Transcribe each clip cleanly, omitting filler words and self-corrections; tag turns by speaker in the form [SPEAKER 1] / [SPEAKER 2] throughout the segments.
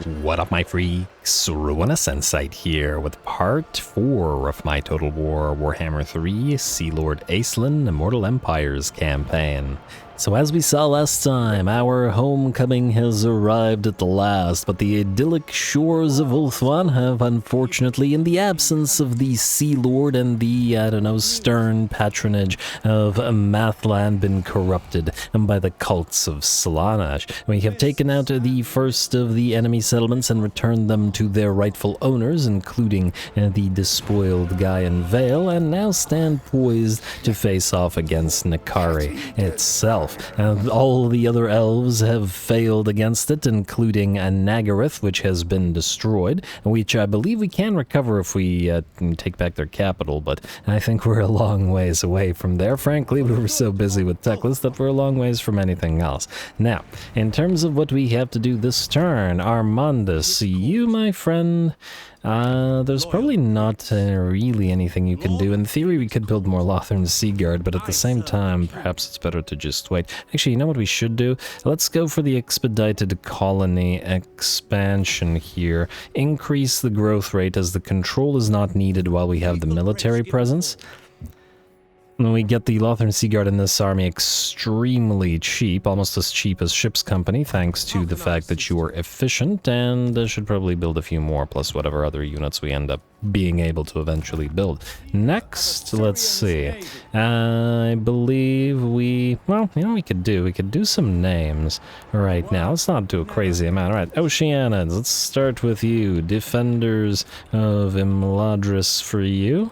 [SPEAKER 1] What up, my freaks? RuinusInsight here with part 4 of my Total War Warhammer 3 Sea Lord Aislinn Immortal Empires campaign. So as we saw last time, our homecoming has arrived at last, but the idyllic shores of Ulthuan have unfortunately, in the absence of the Sea Lord and the, stern patronage of Mathlann, been corrupted by the cults of Slaanesh. We have taken out the first of the enemy settlements and returned them to their rightful owners, including the despoiled Gaian Vale, and now stand poised to face off against KARI itself. All the other elves have failed against it, including Naggareth, which has been destroyed, which I believe we can recover if we take back their capital, but I think we're a long ways away from there. Frankly, we were so busy with Techless that we're a long ways from anything else. Now, in terms of what we have to do this turn, Armandus, you, my friend, there's probably not really anything you can do. In theory, we could build more Lothern Sea Guard, but at the same time, perhaps it's better to just wait. Actually, you know what we should do? Let's go for the expedited colony expansion here. Increase the growth rate as the control is not needed while we have the military presence. And we get the Lothern Sea Guard in this army extremely cheap, almost as cheap as Ship's Company, thanks to the fact that you are efficient, and should probably build a few more, plus whatever other units we end up being able to eventually build. Next, let's see. I believe we could do some names right now. Let's not do a crazy amount. All right, Oceanids, let's start with you. Defenders of Imladris for you.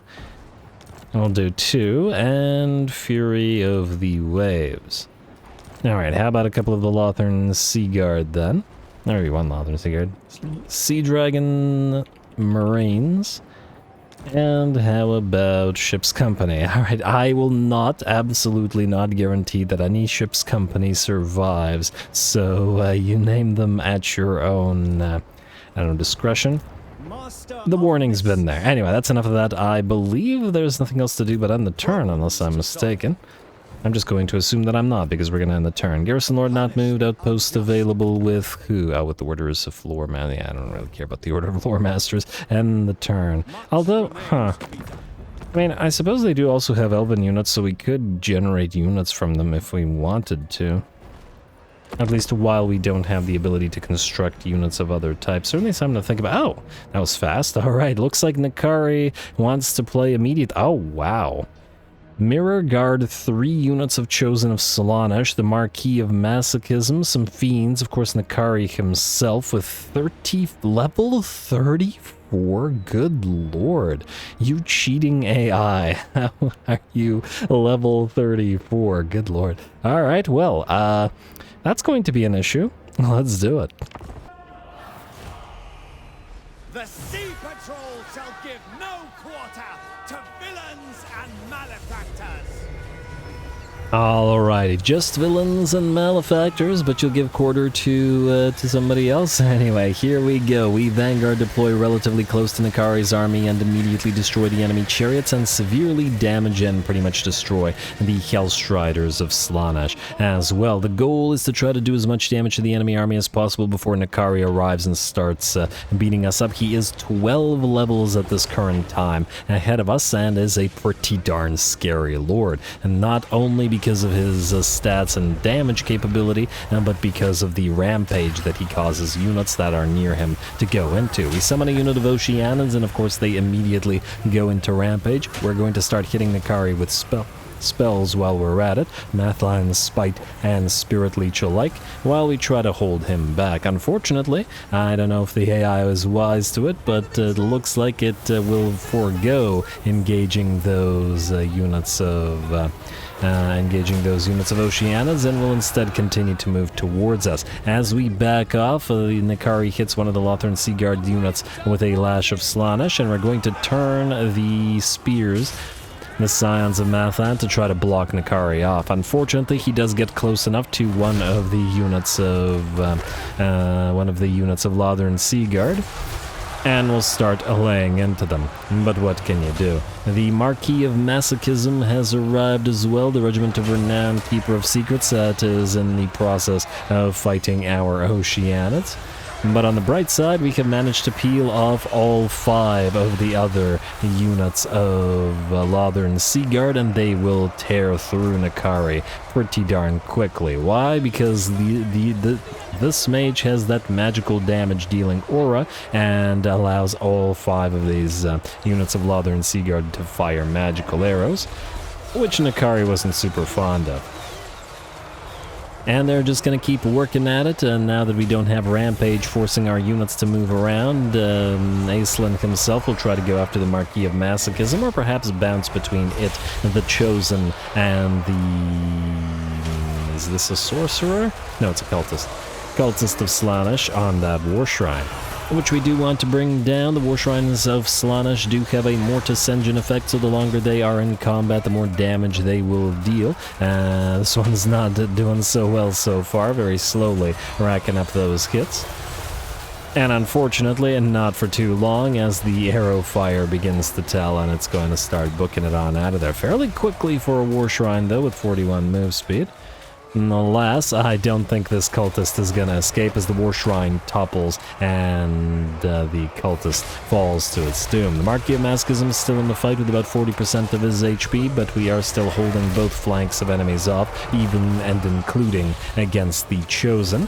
[SPEAKER 1] I'll do 2, and Fury of the Waves. Alright, how about a couple of the Lothern Sea Guard then? There we go, one Lothern Sea Guard. Sea Dragon Marines. And how about Ship's Company? Alright, I will absolutely not guarantee that any Ship's Company survives, so you name them at your own, discretion. The warning's been there. Anyway, that's enough of that. I believe there's nothing else to do but end the turn, unless I'm mistaken. I'm just going to assume that I'm not, because we're going to end the turn. Garrison Lord not moved. Outpost available with who? Oh, with the Orders of Floor Man. Yeah, I don't really care about the Order of Floor Masters. End the turn. Although, I mean, I suppose they do also have Elven units, so we could generate units from them if we wanted to. At least while we don't have the ability to construct units of other types. Certainly something to think about. Oh, that was fast. Alright, looks like KARI wants to play immediate. Oh, wow. Mirror Guard, 3 units of Chosen of Slaanesh, the Marquis of Masochism, some Fiends, of course KARI himself with level 34. Good lord. You cheating AI. How are you level 34? Good lord. Alright, well, that's going to be an issue. Let's do it.
[SPEAKER 2] The Sea Patrol shall give no quarter to villains and malefactors.
[SPEAKER 1] Alrighty, just villains and malefactors, but you'll give quarter to somebody else? Anyway, here we go. We Vanguard deploy relatively close to KARI's army and immediately destroy the enemy chariots and severely damage and pretty much destroy the Hellstriders of Slaanesh as well. The goal is to try to do as much damage to the enemy army as possible before KARI arrives and starts beating us up. He is 12 levels at this current time ahead of us and is a pretty darn scary lord. And not only because of his stats and damage capability, but because of the rampage that he causes units that are near him to go into. We summon a unit of Oceanids, and of course they immediately go into rampage. We're going to start hitting KARI with spells while we're at it, Mathlann, Spite, and Spirit Leech alike, while we try to hold him back. Unfortunately, I don't know if the AI is wise to it, but it looks like it will forego engaging those units of Oceanids, and will instead continue to move towards us. As we back off, KARI hits one of the Lothern Sea Guard units with a Lash of Slaanesh, and we're going to turn the spears, the Scions of Mathlann, to try to block KARI off. Unfortunately, he does get close enough to one of the units of Lothern Sea Guard, and we'll start laying into them. But what can you do? The Marquis of Masochism has arrived as well. The Regiment of Renowned Keeper of Secrets is in the process of fighting our Oceanids. But on the bright side, we have managed to peel off all 5 of the other units of Lothern Seaguard, and they will tear through KARI pretty darn quickly. Why? Because this mage has that magical damage dealing aura and allows all 5 of these units of Lothern Seaguard to fire magical arrows, which KARI wasn't super fond of. And they're just going to keep working at it, and now that we don't have Rampage forcing our units to move around, Aislinn himself will try to go after the Marquis of Masochism, or perhaps bounce between it, the Chosen, and the... Is this a sorcerer? No, it's a cultist. Cultist of Slaanesh on that War Shrine, which we do want to bring down. The War Shrines of Slaanesh do have a Mortis Engine effect, so the longer they are in combat, the more damage they will deal. This one's not doing so well so far, very slowly racking up those hits. And unfortunately, and not for too long, as the arrow fire begins to tell, and it's going to start booking it on out of there fairly quickly for a War Shrine, though, with 41 move speed. Alas, I don't think this cultist is going to escape as the War Shrine topples and the cultist falls to its doom. The Marquis of Masochism is still in the fight with about 40% of his HP, but we are still holding both flanks of enemies off, even and including against the Chosen.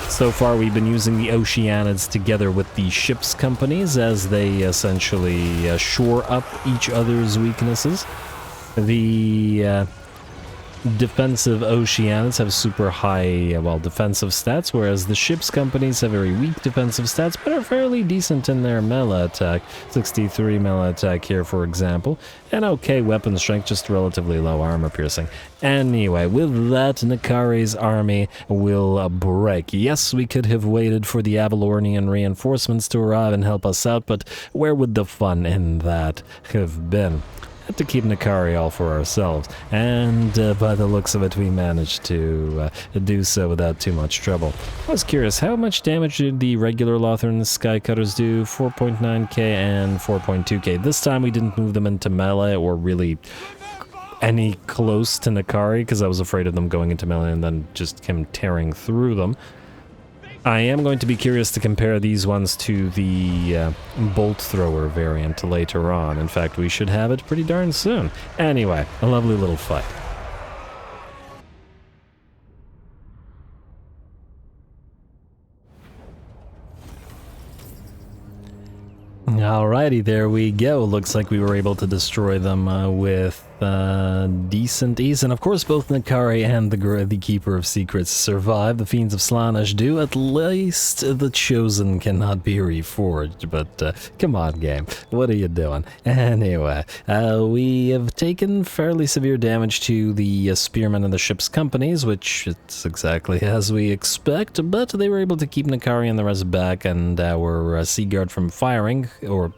[SPEAKER 1] So far, we've been using the Oceanids together with the ships companies as they essentially shore up each other's weaknesses. The defensive Oceanids have super high, defensive stats, whereas the ship's companies have very weak defensive stats, but are fairly decent in their melee attack. 63 melee attack here, for example, and okay weapon strength, just relatively low armor piercing. Anyway, with that, KARI's army will break. Yes, we could have waited for the Avalornian reinforcements to arrive and help us out, but where would the fun in that have been? Had to keep KARI all for ourselves, and by the looks of it, we managed to do so without too much trouble. I was curious, how much damage did the regular Lothern Skycutters do? 4.9k and 4.2k. This time we didn't move them into melee or really any close to KARI, because I was afraid of them going into melee and then just him tearing through them. I am going to be curious to compare these ones to the Bolt Thrower variant later on. In fact, we should have it pretty darn soon. Anyway, a lovely little fight. Alrighty, there we go. Looks like we were able to destroy them with decent ease, and of course both KARI and the Keeper of Secrets survive. The Fiends of Slaanesh do. At least the Chosen cannot be reforged, but come on, game, what are you doing? Anyway, we have taken fairly severe damage to the Spearmen and the ship's companies, which it's exactly as we expect, but they were able to keep KARI and the rest back, and our Seaguard from firing, or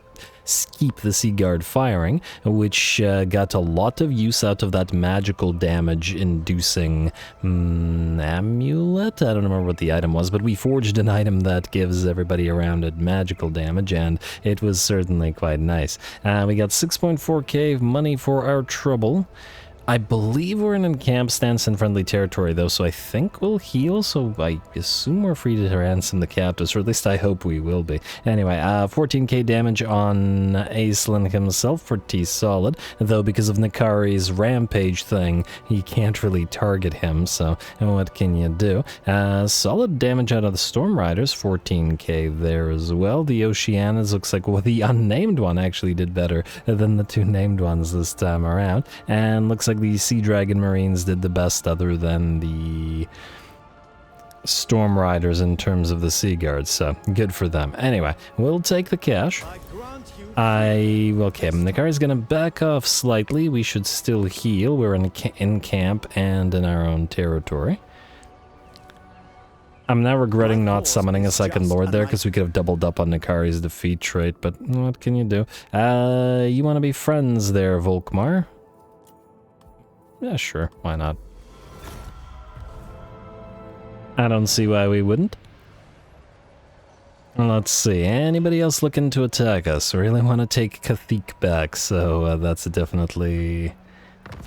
[SPEAKER 1] keep the Seaguard firing, which got a lot of use out of that magical damage inducing amulet. I don't remember what the item was, but we forged an item that gives everybody around it magical damage, and it was certainly quite nice. We got 6.4k money for our trouble. I believe we're in a camp stance in friendly territory, though, so I think we'll heal, so I assume we're free to ransom the captives, or at least I hope we will be. Anyway, 14k damage on Aislinn himself, pretty solid, though because of KARI's rampage thing, he can't really target him, so what can you do? Solid damage out of the Storm Riders, 14k there as well. The Oceanids looks like, well, the unnamed one actually did better than the 2 named ones this time around, and looks like the Sea Dragon Marines did the best other than the Storm Riders in terms of the Sea Guards, so good for them. Anyway, we'll take the cash. Okay, KARI's gonna back off slightly. We should still heal. We're in camp and in our own territory. I'm now regretting not summoning a second Lord there, because we could have doubled up on KARI's defeat trait, but what can you do? You want to be friends there, Volkmar? Yeah, sure, why not? I don't see why we wouldn't. Let's see, anybody else looking to attack us? Really want to take Cathik back, so that's definitely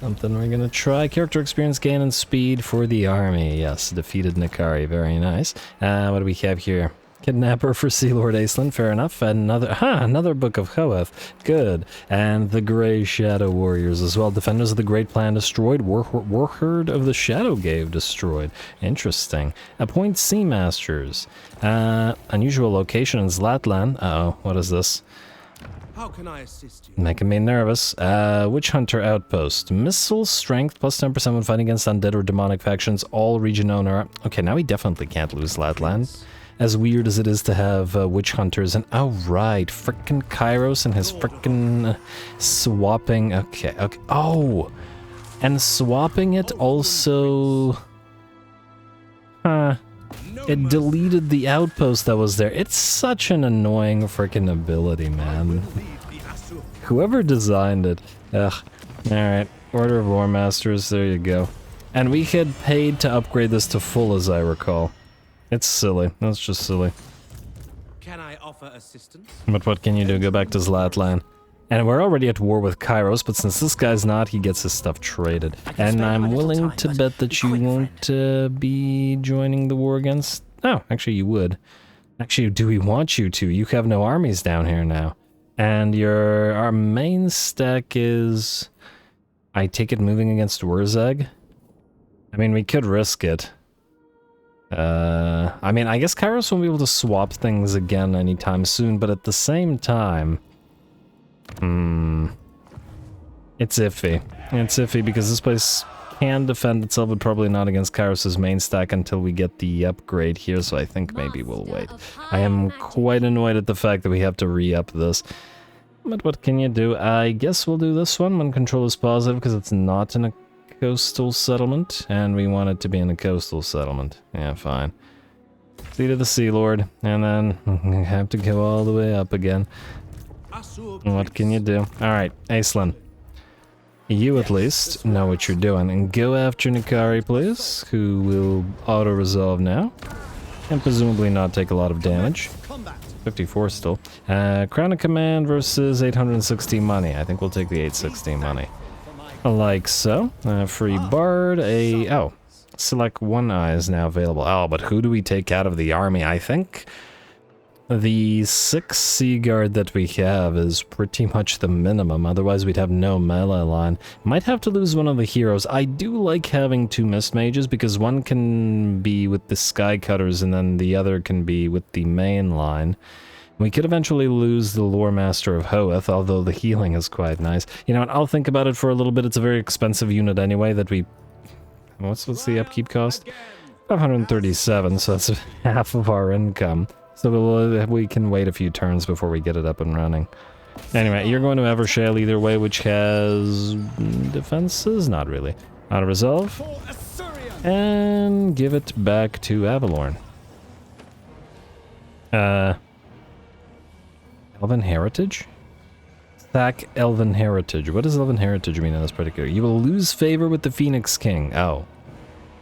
[SPEAKER 1] Something we're gonna try. Character experience gain and speed for the army. Yes, defeated KARI. Very nice. What do we have here? Kidnapper for Sea Lord Aislinn. Fair enough. Another book of Hoeth. Good. And the Grey Shadow Warriors as well. Defenders of the Great Plan destroyed. Warherd of the Shadow Gave destroyed. Interesting. Appoint Sea Masters. Unusual location in Mathlann. Uh-oh. What is this?
[SPEAKER 2] How can I assist you?
[SPEAKER 1] Making me nervous. Witch Hunter Outpost. Missile strength plus 10% when fighting against undead or demonic factions. All region owner. Okay, now we definitely can't lose Mathlann. As weird as it is to have Witch Hunters. And oh, right. Frickin' Kairos and his frickin' swapping. Okay. Oh! And swapping it also... Huh. It deleted the outpost that was there. It's such an annoying frickin' ability, man. Whoever designed it. Ugh. Alright. Order of War Masters, there you go. And we had paid to upgrade this to full, as I recall. It's silly. That's just silly.
[SPEAKER 2] Can I offer assistance?
[SPEAKER 1] But what can you do? Go back to Mathlann. And we're already at war with Kairos, but since this guy's not, he gets his stuff traded. And I'm willing to bet that you won't be joining the war against... Oh, actually you would. Actually, do we want you to? You have no armies down here now. And our main stack is... I take it moving against Wurzag? I mean, we could risk it. I mean, I guess Kairos won't be able to swap things again anytime soon, but at the same time... It's iffy. It's iffy because this place can defend itself, but probably not against Kairos' main stack until we get the upgrade here, so I think maybe we'll wait. I am quite annoyed at the fact that we have to re-up this. But what can you do? I guess we'll do this one when control is positive, because it's not in a coastal settlement, and we want it to be in a coastal settlement. Yeah, fine. Seat of the Sea Lord, and then we have to go all the way up again. What can you do? Alright, Aislinn. You at least know what you're doing. And go after KARI, please, who will auto-resolve now. And presumably not take a lot of damage. 54 still. Crown of Command versus 860 money. I think we'll take the 860 money. Like so. Free Bard, oh. Select one eye is now available. Oh, but who do we take out of the army? I think... The 6 Sea Guard that we have is pretty much the minimum, otherwise we'd have no melee line. Might have to lose one of the heroes. I do like having 2 Mist Mages because one can be with the Sky Cutters and then the other can be with the main line. We could eventually lose the Lore Master of Hoeth, although the healing is quite nice. You know what, I'll think about it for a little bit. It's a very expensive unit anyway that we... What's the upkeep cost? 537, so that's half of our income. So we can wait a few turns before we get it up and running. Anyway, you're going to Evershale either way, which has defenses? Not really. Auto resolve. And give it back to Avalorn. Elven Heritage? Sack Elven Heritage. What does Elven Heritage mean in this particular? You will lose favor with the Phoenix King. Oh.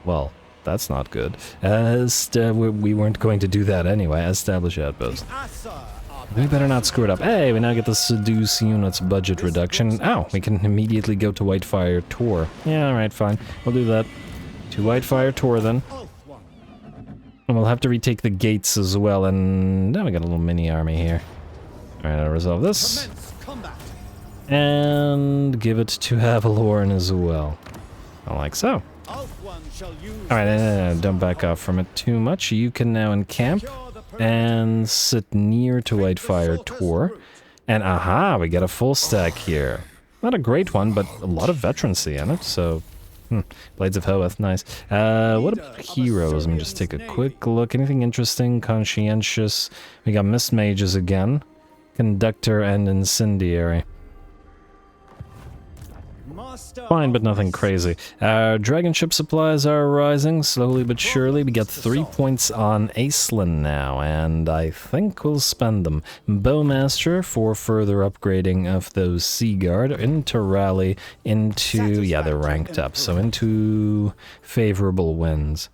[SPEAKER 1] Well... That's not good. We weren't going to do that anyway. Establish outpost. We better not screw it up. Hey, we now get the Seduce units budget reduction. Oh, we can immediately go to Whitefire Tor. Yeah, alright, fine. We'll do that. To Whitefire Tor then. And we'll have to retake the gates as well, and now we got a little mini army here. Alright, I'll resolve this. And give it to Avalorn as well. Like so. Alright, don't back off from it too much. You can now encamp and sit near to Whitefire Tor. And aha, we get a full stack here. Not a great one, but a lot of veterancy in it, so... Blades of Hoeth, nice. What about heroes? Let me just take a quick look. Anything interesting? Conscientious. We got Mist Mages again. Conductor and Incendiary. Fine, but nothing crazy. Our dragon ship supplies are rising, slowly but surely. We got 3 points on Aislinn now, and I think we'll spend them. Bowmaster for further upgrading of those Sea Guard, into Rally, into... yeah, they're ranked up, so into favorable winds.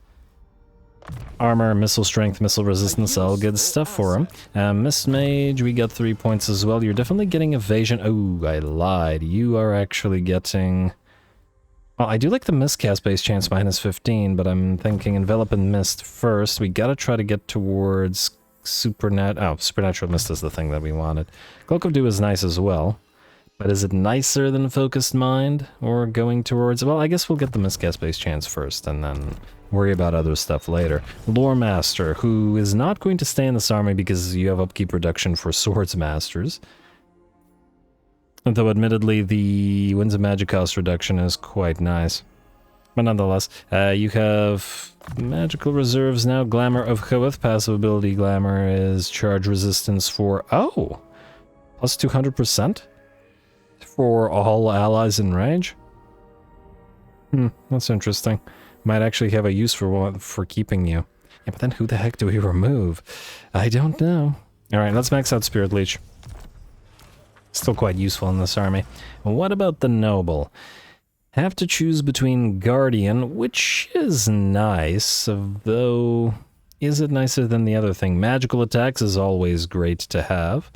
[SPEAKER 1] Armor, missile strength, missile resistance, all good stuff for him. Mist Mage, we got 3 points as well. You're definitely getting evasion. Oh, I lied. You are actually getting Well, I do like the miscast base chance minus 15, but I'm thinking envelop and mist first. We gotta try to get towards supernatural mist is the thing that we wanted. Cloak of Dew is nice as well, but is it nicer than focused mind or going towards? Well, I guess we'll get the miscast base chance first and then worry about other stuff later. Lore Master, who is not going to stay in this army because you have upkeep reduction for Swords Masters. Though admittedly the Winds of Magic cost reduction is quite nice. But nonetheless, you have magical reserves now. Glamour of Choeth, passive ability Glamour is charge resistance for, oh, plus 200% for all allies in range. That's interesting. Might actually have a use for keeping you. Yeah, but then who the heck do we remove? I don't know. Alright, let's max out Spirit Leech. Still quite useful in this army. What about the Noble? Have to choose between Guardian, which is nice, though is it nicer than the other thing? Magical attacks is always great to have.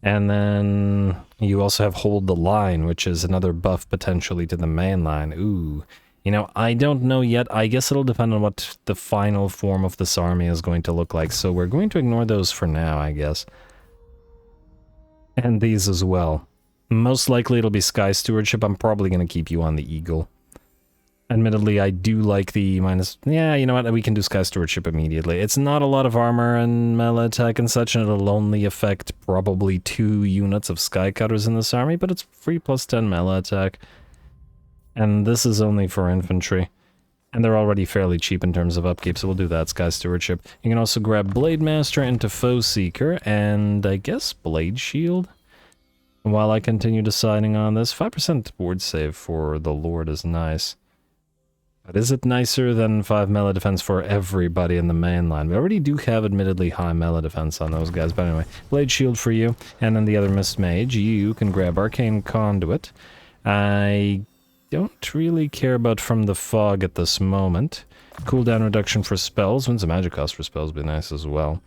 [SPEAKER 1] And then you also have Hold the Line, which is another buff potentially to the main line. Ooh. You know, I don't know yet. I guess it'll depend on what the final form of this army is going to look like. So we're going to ignore those for now, I guess. And these as well. Most likely it'll be Sky Stewardship. I'm probably going to keep you on the Eagle. Admittedly, I do like the minus... Yeah, you know what? We can do Sky Stewardship immediately. It's not a lot of armor and melee attack and such, and it'll only affect probably 2 units of Sky Cutters in this army, but it's free plus 10 melee attack. And this is only for infantry. And they're already fairly cheap in terms of upkeep, so we'll do that, Sky Stewardship. You can also grab Blade Master into Foe Seeker, and I guess Blade Shield? While I continue deciding on this, 5% board save for the Lord is nice. But is it nicer than 5 melee defense for everybody in the main line? We already do have admittedly high melee defense on those guys, but anyway. Blade Shield for you, and then the other Mist Mage. You can grab Arcane Conduit. I don't really care about From the Fog at this moment. Cooldown reduction for spells. Winds of Magic cost for spells would be nice as well.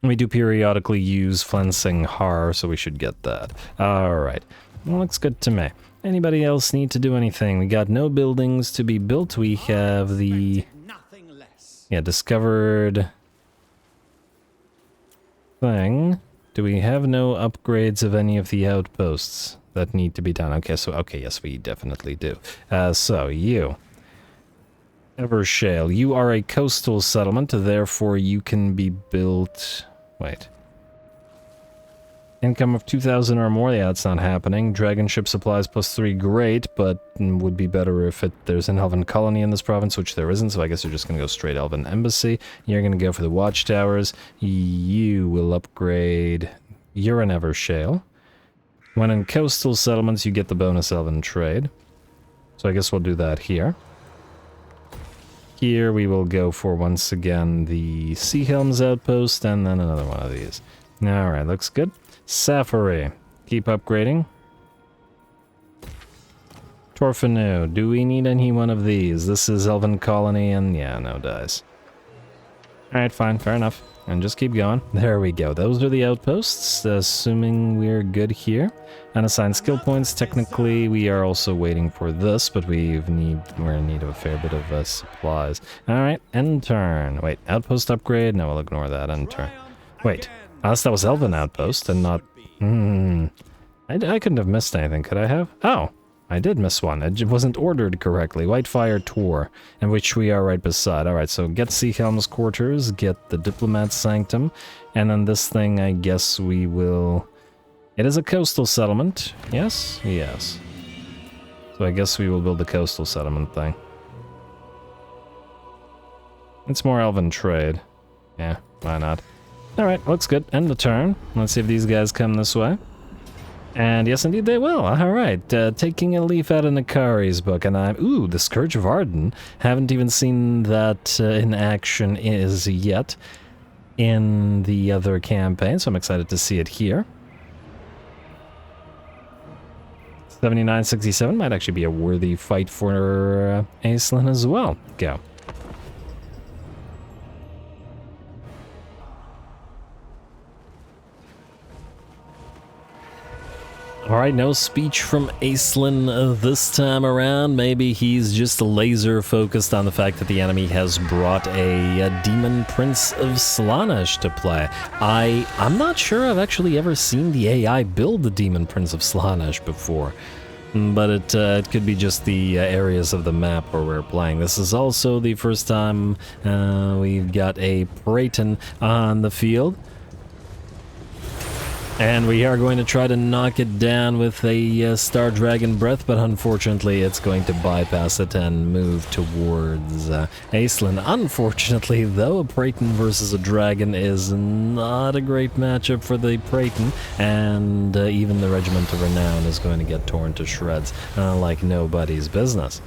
[SPEAKER 1] We do periodically use Flensing Har, so we should get that. Alright. Well, looks good to me. Anybody else need to do anything? We got no buildings to be built. We have the... Yeah, discovered... thing. Do we have no upgrades of any of the outposts that need to be done? Okay, yes, we definitely do. So, you. Evershale. You are a coastal settlement, therefore you can be built... Wait. Income of 2,000 or more, yeah, that's not happening. Dragon ship supplies plus 3, great, but would be better if there's an elven colony in this province, which there isn't, so I guess you're just going to go straight elven embassy. You're going to go for the watchtowers. You will upgrade... You're an Evershale. When in coastal settlements, you get the bonus elven trade. So I guess we'll do that here. Here we will go for, once again, the Sea Helm's outpost, and then another one of these. Alright, looks good. Safari. Keep upgrading. Torfanu. Do we need any one of these? This is Elven Colony, and yeah, no dice. Alright, fine, fair enough. And just keep going. There we go. Those are the outposts, assuming we're good here. Unassigned skill points. Technically, we are also waiting for this, but we're in need of a fair bit of supplies. Alright, end turn. Wait, outpost upgrade? No, we'll ignore that. End turn. Wait, unless that was Elven Outpost and not... I couldn't have missed anything, could I have? Oh, I did miss one. It wasn't ordered correctly. Whitefire Tor, in which we are right beside. Alright, so get Sea Helm's Quarters, get the Diplomat's Sanctum, and then this thing, I guess we will... It is a coastal settlement. Yes? Yes. So I guess we will build the coastal settlement thing. It's more elven trade. Yeah, why not? Alright, looks good. End the turn. Let's see if these guys come this way. And yes, indeed they will. Alright, taking a leaf out of KARI's book, and I'm... Ooh, the Scourge of Arden. Haven't even seen that in action as yet in the other campaign, so I'm excited to see it here. 79-67 might actually be a worthy fight for Aislinn as well. Go. Alright, no speech from Aislinn this time around. Maybe he's just laser focused on the fact that the enemy has brought a Demon Prince of Slaanesh to play. I'm not sure I've actually ever seen the AI build the Demon Prince of Slaanesh before. But it could be just the areas of the map where we're playing. This is also the first time we've got a Praeton on the field. And we are going to try to knock it down with a Star Dragon Breath, but unfortunately it's going to bypass it and move towards Aislinn. Unfortunately, though, a Praeton versus a Dragon is not a great matchup for the Praeton, and even the Regiment of Renown is going to get torn to shreds like nobody's business.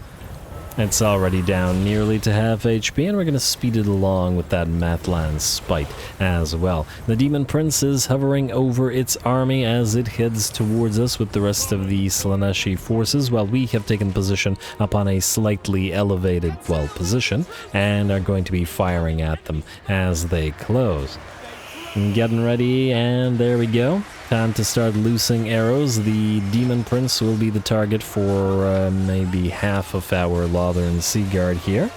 [SPEAKER 1] It's already down nearly to half HP, and we're going to speed it along with that Mathlann Spite as well. The Demon Prince is hovering over its army as it heads towards us with the rest of the Slaaneshi forces, while we have taken position up on a slightly elevated, position, and are going to be firing at them as they close. Getting ready, and there we go. Time to start loosing arrows. The Demon Prince will be the target for maybe half of our Lothern Sea Guard here.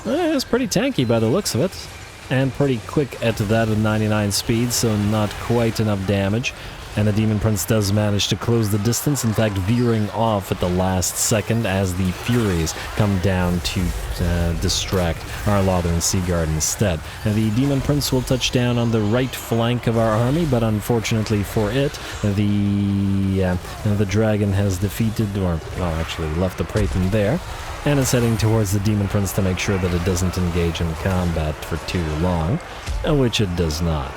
[SPEAKER 1] It's pretty tanky by the looks of it, and pretty quick at that at 99 speed, so not quite enough damage. And the Demon Prince does manage to close the distance, in fact veering off at the last second as the Furies come down to distract our Lothern Sea Guard instead. And the Demon Prince will touch down on the right flank of our army, but unfortunately for it, the Dragon has defeated, or actually left the Praeton there, and is heading towards the Demon Prince to make sure that it doesn't engage in combat for too long, which it does not.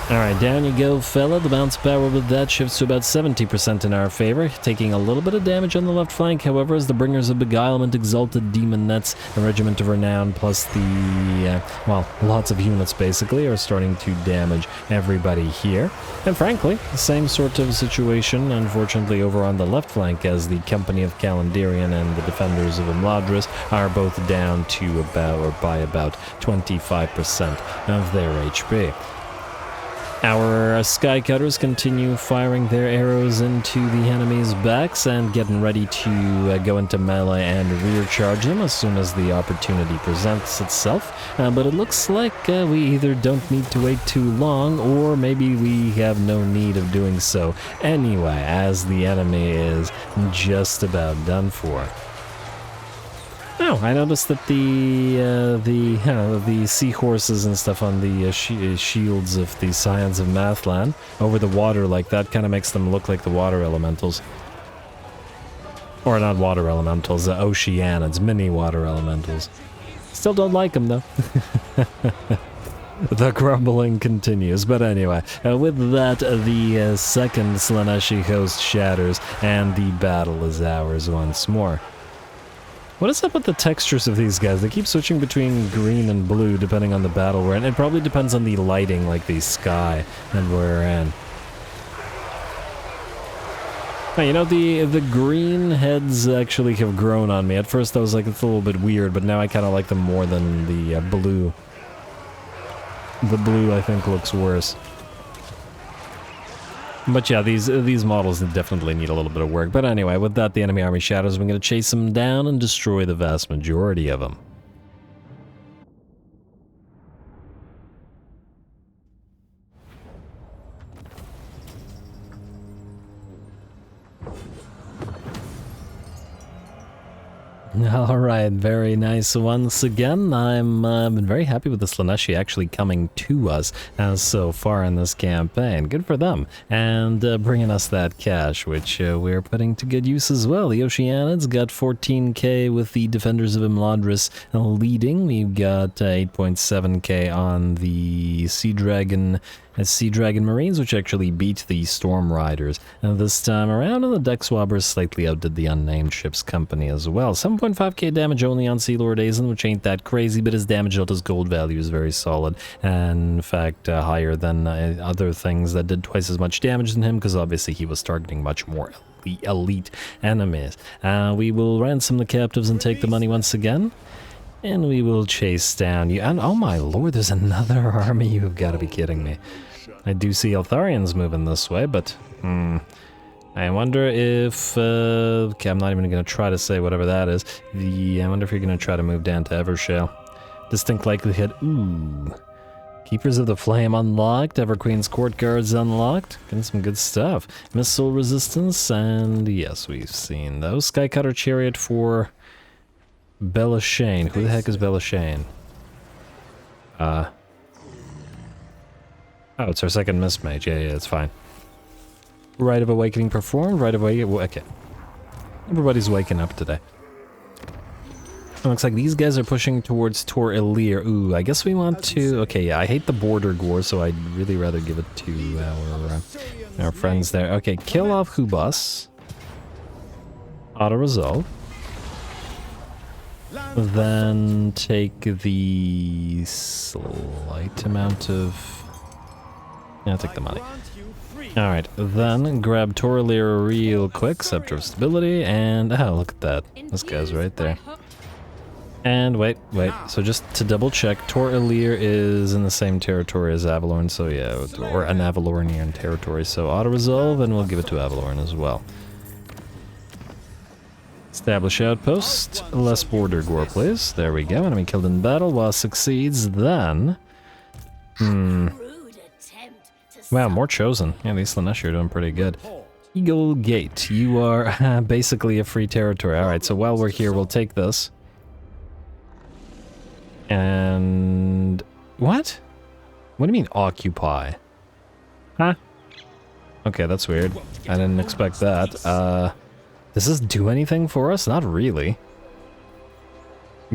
[SPEAKER 1] Alright, down you go, fella. The bounce power with that shifts to about 70% in our favor, taking a little bit of damage on the left flank. However, as the Bringers of Beguilement, Exalted Demon Nets, a Regiment of Renown, plus the, lots of units basically, are starting to damage everybody here. And frankly, the same sort of situation, unfortunately, over on the left flank, as the Company of Calendyrian and the Defenders of Imladris are both down to by about 25% of their HP. Our Skycutters continue firing their arrows into the enemy's backs and getting ready to go into melee and rear charge them as soon as the opportunity presents itself. But it looks like we either don't need to wait too long, or maybe we have no need of doing so anyway, as the enemy is just about done for. Oh, I noticed that the seahorses and stuff on the shields of the Scions of Mathlann over the water like that kind of makes them look like the water elementals. Or not water elementals, Oceanids, mini water elementals. Still don't like them though. The grumbling continues, but anyway, with that, the second Slaaneshi host shatters, and the battle is ours once more. What is up with the textures of these guys? They keep switching between green and blue depending on the battle we're in. It probably depends on the lighting, like the sky that we're in. Oh, you know, the green heads actually have grown on me. At first I was like, it's a little bit weird, but now I kind of like them more than the blue. The blue, I think, looks worse. But yeah, these models definitely need a little bit of work. But anyway, with that, the enemy army shatters. We're going to chase them down and destroy the vast majority of them. Alright, very nice once again. I'm been very happy with the Slaaneshi actually coming to us so far in this campaign. Good for them. And bringing us that cash, which we're putting to good use as well. The Oceanids got 14k with the Defenders of Imladris leading. We've got 8.7k on the Sea Dragon Marines, which actually beat the Storm Riders this time around, and the Deck Swabbers slightly outdid the Unnamed Ships Company as well. 7.5k damage only on Sea Lord Aislinn, which ain't that crazy, but his damage delta's gold value is very solid, and in fact higher than other things that did twice as much damage than him, because obviously he was targeting much more elite enemies. We will ransom the captives and take the money once again. And we will chase down you. And oh my lord, there's another army. You've got to be kidding me. I do see Eltharians moving this way, but I wonder if okay, I'm not even gonna try to say whatever that is. I wonder if you're gonna try to move down to Evershale. Distinct likelihood. Ooh. Keepers of the Flame unlocked. Everqueen's Courtyards unlocked. Getting some good stuff. Missile resistance, and yes, we've seen those. Skycutter Chariot for Belashane. Who the heck is Belashane? Oh, it's our second Mist Mage. Yeah, it's fine. Rite of Awakening performed. Rite of Awakening. Okay. Everybody's waking up today. It looks like these guys are pushing towards Tor Ilir. Ooh, I guess we want to... Okay, yeah, I hate the border gore, so I'd really rather give it to our friends there. Okay, kill off Hubas. Auto-resolve. Then take the slight amount of... Yeah, I'll take the money. Alright, then grab Tor Ilir real quick, Scepter of Stability, and... Oh, look at that. This guy's right there. And wait, so just to double check, Tor Ilir is in the same territory as Avalorn, so yeah, or an Avalornian territory, so auto-resolve, and we'll give it to Avalorn as well. Establish outpost, less border gore, please. There we go, enemy killed in battle, while succeeds, then... Wow, more chosen. Yeah, these Slaanesh are doing pretty good. Eagle Gate, you are basically a free territory. Alright, so while we're here, we'll take this. And... What? What do you mean, occupy? Huh? Okay, that's weird. I didn't expect that. Does this do anything for us? Not really.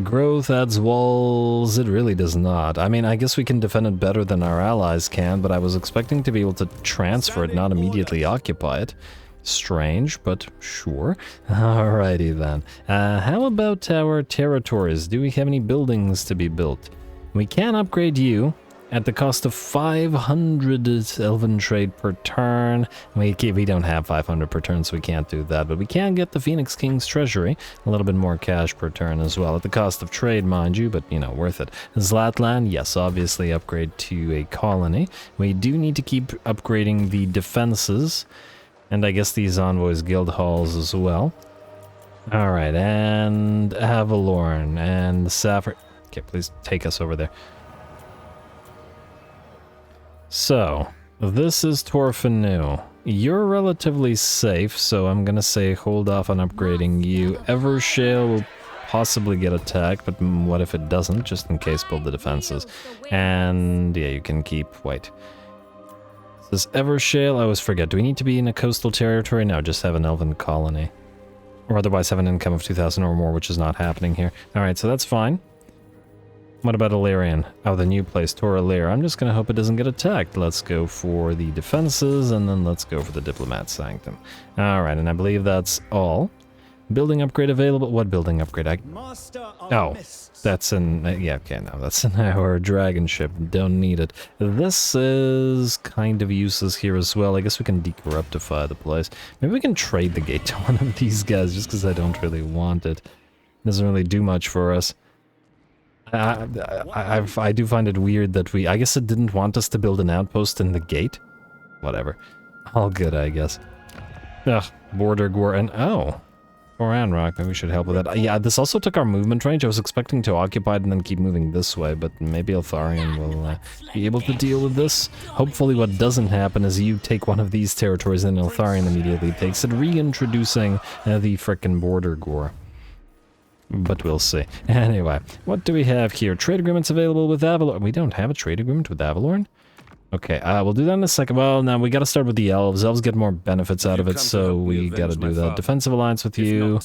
[SPEAKER 1] Growth adds walls. It really does not. I mean, I guess we can defend it better than our allies can, but I was expecting to be able to transfer it, not immediately occupy it. Strange, but sure. Alrighty then. How about our territories? Do we have any buildings to be built? We can upgrade you at the cost of 500 Elven trade per turn. We don't have 500 per turn, so we can't do that, but we can get the Phoenix King's Treasury, a little bit more cash per turn as well, at the cost of trade, mind you, but, you know, worth it. Zlatland, yes, obviously upgrade to a colony. We do need to keep upgrading the defenses, and I guess these Envoys Guild Halls as well. Alright, and Avalorn, and Saffron. Okay, please take us over there. So, this is Torfanu. You're relatively safe, so I'm gonna say hold off on upgrading you. Evershale will possibly get attacked, but what if it doesn't? Just in case, build the defenses. And yeah, you can keep... Wait. This Evershale, I always forget. Do we need to be in a coastal territory? No, just have an elven colony. Or otherwise have an income of 2,000 or more, which is not happening here. Alright, so that's fine. What about Illyrian? Oh, the new place, Tor Ilir. I'm just gonna hope it doesn't get attacked. Let's go for the defenses, and then let's go for the Diplomat Sanctum. Alright, and I believe that's all. Building upgrade available. What building upgrade? Oh, that's in... yeah, okay, no, that's in our dragon ship. Don't need it. This is kind of useless here as well. I guess we can decorruptify the place. Maybe we can trade the gate to one of these guys, just because I don't really want it. Doesn't really do much for us. I do find it weird that we... I guess it didn't want us to build an outpost in the gate? Whatever. All good, I guess. Ugh, border gore and... Oh. Or Anrock, maybe we should help with that. Yeah, this also took our movement range. I was expecting to occupy it and then keep moving this way, but maybe Eltharion will be able to deal with this. Hopefully what doesn't happen is you take one of these territories and Eltharion immediately takes it, reintroducing the frickin' border gore. But we'll see. Anyway, what do we have here? Trade agreements available with Avalorn. We don't have a trade agreement with Avalorn? Okay, we'll do that in a second. Well, now we gotta start with the Elves. Elves get more benefits out of it, so we gotta do that. Defensive alliance with you.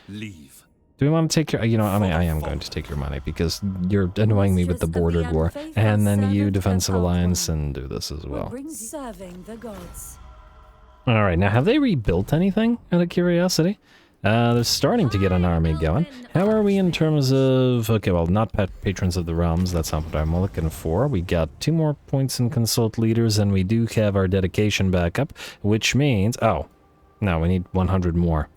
[SPEAKER 2] Leave.
[SPEAKER 1] Do we want to take your... You know, I mean, I am going to take your money, because you're annoying me with the border war. And then you defensive alliance and do this as well. Alright, now have they rebuilt anything, out of curiosity? They're starting to get an army going. How are we in terms of... Okay, well, not Patrons of the Realms, that's not what I'm looking for. We got 2 more points in Consult Leaders, and we do have our dedication back up, which means... Oh, no, we need 100 more.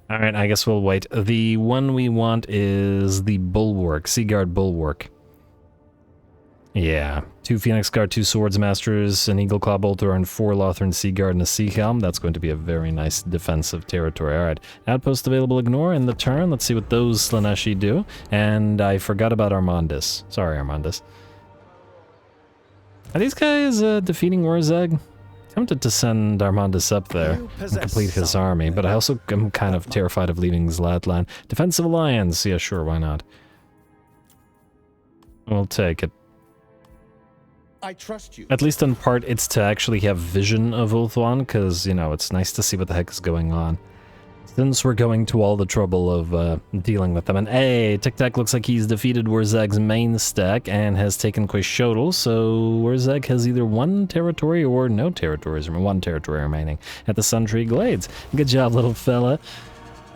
[SPEAKER 1] Alright, I guess we'll wait. The one we want is the Bulwark, Seaguard Bulwark. Yeah, 2 Phoenix Guard, 2 Swords Masters, an Eagle Claw Bolter, and 4 Lothran Sea Guard and a Sea Helm. That's going to be a very nice defensive territory. Alright, outpost available ignore in the turn. Let's see what those Slaaneshi do. And I forgot about Armandus. Sorry, Armandus. Are these guys defeating Warzag? Tempted to send Armandus up there and complete his army, but I also am kind of terrified of leaving Zlatlan. Defensive Alliance, yeah, sure, why not? We'll take it.
[SPEAKER 2] I trust you.
[SPEAKER 1] At least in part, it's to actually have vision of Ulthuan, because, you know, it's nice to see what the heck is going on. Since we're going to all the trouble of dealing with them. And hey, Tic Tac looks like he's defeated Warzag's main stack and has taken Quixotal, so Warzag has either 1 territory or no territories, or 1 territory remaining at the Suntree Glades. Good job, little fella.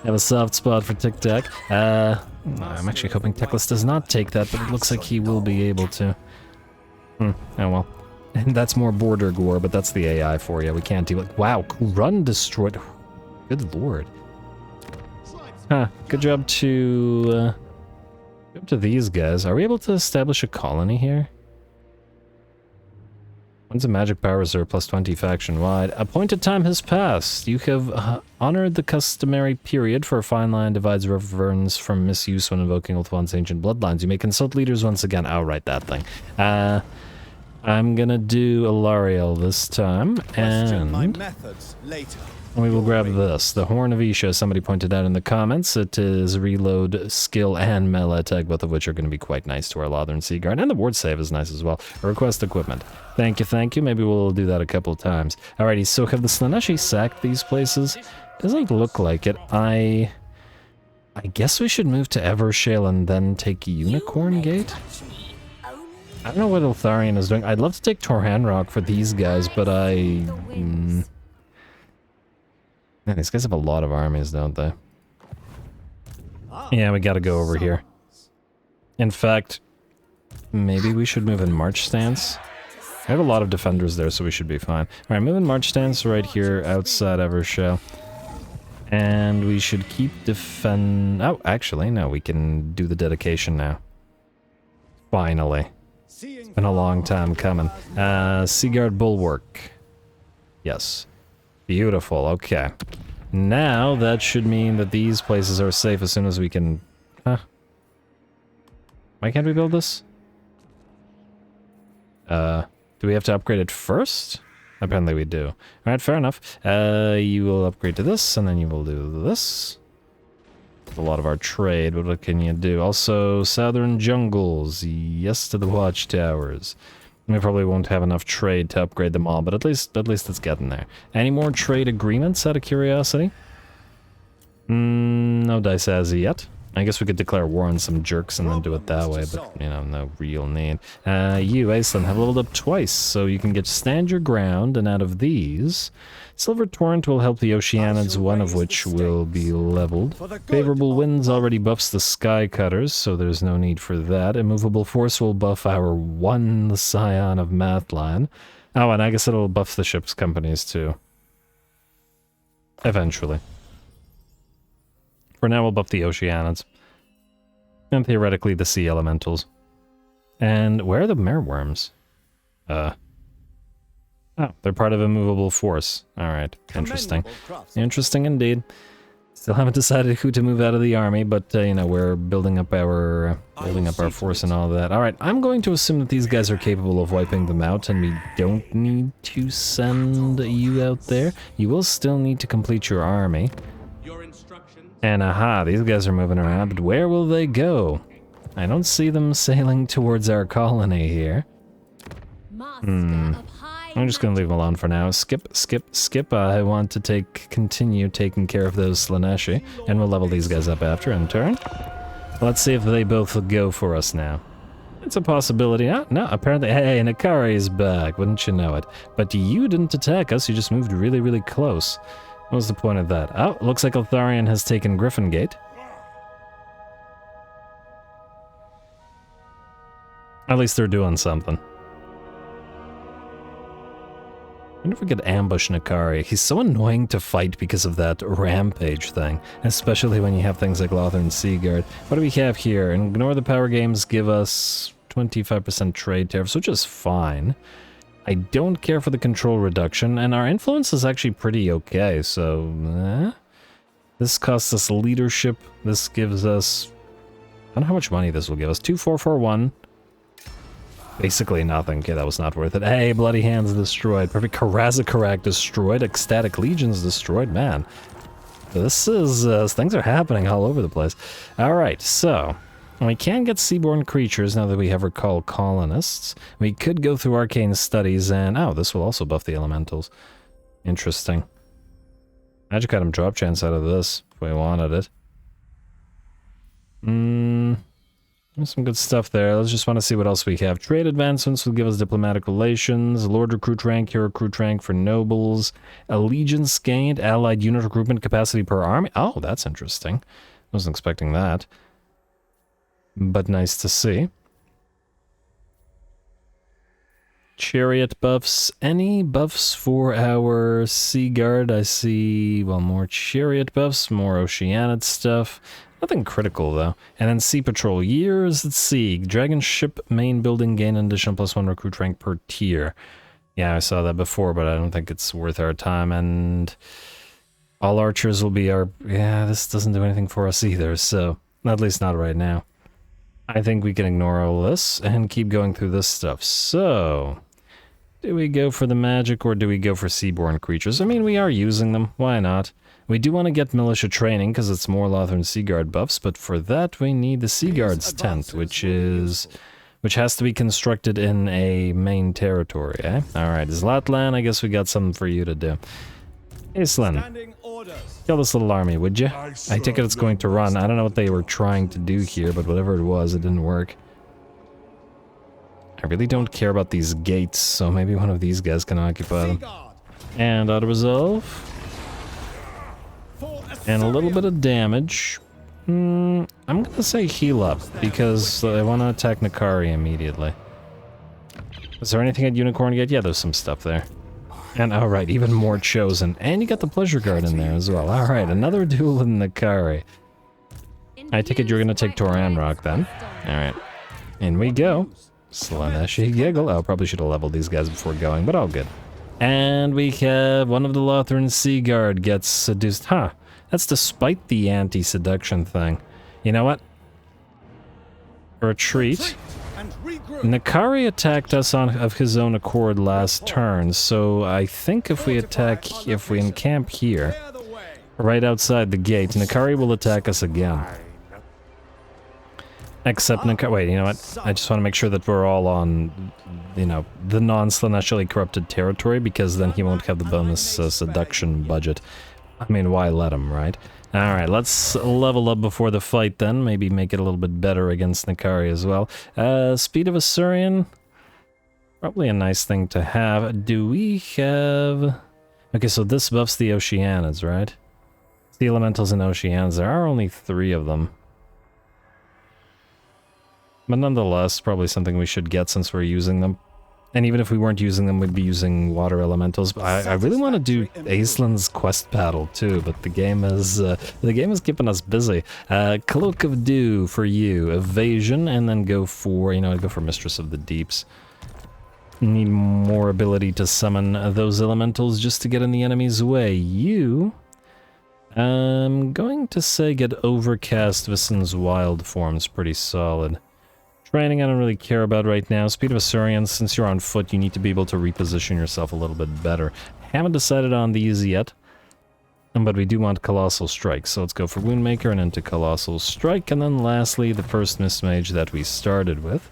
[SPEAKER 1] Have a soft spot for Tic Tac. I'm actually hoping Teclis does not take that, but it looks like he will be able to. Oh well. And that's more border gore, but that's the AI for you. We can't deal with. Wow, run destroyed. Good lord. Huh. Good job to these guys. Are we able to establish a colony here? When's a magic power reserve plus 20 faction wide? Appointed time has passed. You have honored the customary period for a fine line divides reverence from misuse when invoking Ulthuan's ancient bloodlines. You may consult leaders once again. I'll write that thing. I'm gonna do Alariel this time, and
[SPEAKER 2] my methods later.
[SPEAKER 1] We will grab this. The Horn of Isha, somebody pointed out in the comments. It is reload, skill, and melee attack, both of which are going to be quite nice to our Lothran Sea Guard. And the ward save is nice as well. Request equipment. Thank you, thank you. Maybe we'll do that a couple of times. Alrighty, so have the Slaaneshi sacked these places? Doesn't look like it. I guess we should move to Evershale and then take Unicorn Gate? I don't know what Eltharion is doing. I'd love to take Torhanrock for these guys, but Man, these guys have a lot of armies, don't they? Yeah, we gotta go over here. In fact, maybe we should move in March stance. I have a lot of defenders there, so we should be fine. Alright, move in March stance right here outside Evershale. And we should keep Oh, actually, no, we can do the dedication now. Finally. It's been a long time coming. Seaguard Bulwark. Yes. Beautiful, okay. Now, that should mean that these places are safe as soon as we can... Huh? Why can't we build this? Do we have to upgrade it first? Apparently we do. Alright, fair enough. You will upgrade to this, and then you will do this. A lot of our trade, but what can you do? Also, Southern Jungles. Yes to the Watchtowers. We probably won't have enough trade to upgrade them all, but at least it's getting there. Any more trade agreements out of curiosity? No dice as yet. I guess we could declare war on some jerks and then do it that way, but, you know, no real need. You, Aislinn, have leveled up twice, so you can get Stand Your Ground, and out of these, Silver Torrent will help the Oceanids, one of which will be leveled. Favorable Winds already buffs the Sky Cutters, so there's no need for that. Immovable Force will buff our one Scion of Mathlann. Oh, and I guess it'll buff the ship's companies, too. Eventually. For now, we'll buff the Oceanids. And theoretically, the Sea Elementals. And where are the Mereworms? Oh, they're part of Immovable Force. Alright, interesting. Interesting indeed. Still haven't decided who to move out of the army, but, you know, we're building up our force and all that. Alright, I'm going to assume that these guys are capable of wiping them out, and we don't need to send you out there. You will still need to complete your army. And aha, these guys are moving around, but where will they go? I don't see them sailing towards our colony here. I'm just gonna leave them alone for now. Skip. I want to continue taking care of those Slaaneshi, and we'll level these guys up after in turn. Let's see if they both go for us now. It's a possibility. No, apparently, hey, and KARI is back, wouldn't you know it? But you didn't attack us, you just moved really, really close. What was the point of that? Oh, looks like Eltharion has taken Griffin Gate. At least they're doing something. I wonder if we could ambush KARI. He's so annoying to fight because of that rampage thing, especially when you have things like Lothran Sea Guard. What do we have here? Ignore the power games, give us 25% trade tariffs, which is fine. I don't care for the control reduction, and our influence is actually pretty okay, so... This costs us leadership. This gives us... I don't know how much money this will give us. 2441. Basically nothing. Okay, that was not worth it. Hey, Bloody Hands destroyed. Perfect. Karazakarak destroyed. Ecstatic Legions destroyed. Man, this is... things are happening all over the place. Alright, so... We can get seaborne creatures now that we have Recall Colonists. We could go through Arcane Studies and... Oh, this will also buff the Elementals. Interesting. Magic item drop chance out of this, if we wanted it. There's some good stuff there. Let's just want to see what else we have. Trade advancements will give us diplomatic relations, Lord recruit rank, hero recruit rank for nobles, allegiance gained, allied unit recruitment capacity per army. Oh, that's interesting. Wasn't expecting that. But nice to see. Chariot buffs. Any buffs for our Sea Guard? I see, well, more chariot buffs, more Oceanid stuff. Nothing critical, though. And then Sea Patrol. Years at sea. Dragon ship main building gain an additional +1 recruit rank per tier. Yeah, I saw that before, but I don't think it's worth our time. And all archers will be our... Yeah, this doesn't do anything for us either, so... At least not right now. I think we can ignore all this and keep going through this stuff. So... Do we go for the magic or do we go for seaborne creatures? I mean, we are using them. Why not? We do want to get militia training because it's more Lothern Sea Guard buffs, but for that we need the Sea Guard's tent, which has to be constructed in a main territory, eh? Alright, Mathlann, I guess we got something for you to do. Aislinn, kill this little army, would you? I take it it's going to run. I don't know what they were trying to do here, but whatever it was, it didn't work. I really don't care about these gates, so maybe one of these guys can occupy them. And auto-resolve. And a little bit of damage. I'm gonna say heal up, because I want to attack KARI immediately. Is there anything at Unicorn Gate? Yeah, there's some stuff there. And alright, even more Chosen. And you got the Pleasure Guard in there as well. Alright, another duel in KARI. I take it you're gonna take Toranrock then. Alright. In we go. Slaanesh giggle. Oh, probably should have leveled these guys before going, but all good. And we have one of the Lothern Sea Guard gets seduced. Huh. That's despite the anti-seduction thing. You know what? Retreat. KARI attacked us of his own accord last turn, so I think if we encamp here, right outside the gate, KARI will attack us again. Except wait, you know what? I just want to make sure that we're all on, you know, the non-Slaaneshally corrupted territory, because then he won't have the bonus seduction budget. I mean, why let him, right? Alright, let's level up before the fight then. Maybe make it a little bit better against KARI as well. Speed of Asurian. Probably a nice thing to have. Do we have... Okay, so this buffs the Oceanids, right? The Elementals and Oceanids. There are only 3 of them. But nonetheless, probably something we should get since we're using them. And even if we weren't using them, we'd be using water elementals. I really want to do Aislinn's quest battle too, but the game is keeping us busy. Cloak of Dew for you, evasion, and then go for, you know, go for Mistress of the Deeps. Need more ability to summon those elementals just to get in the enemy's way. You, I'm going to say get Overcast Vissen's wild form's pretty solid. Training I don't really care about right now. Speed of Asurian, since you're on foot, you need to be able to reposition yourself a little bit better. Haven't decided on these yet, but we do want Colossal Strike, so let's go for Woundmaker and into Colossal Strike, and then lastly, the first Mistmage that we started with.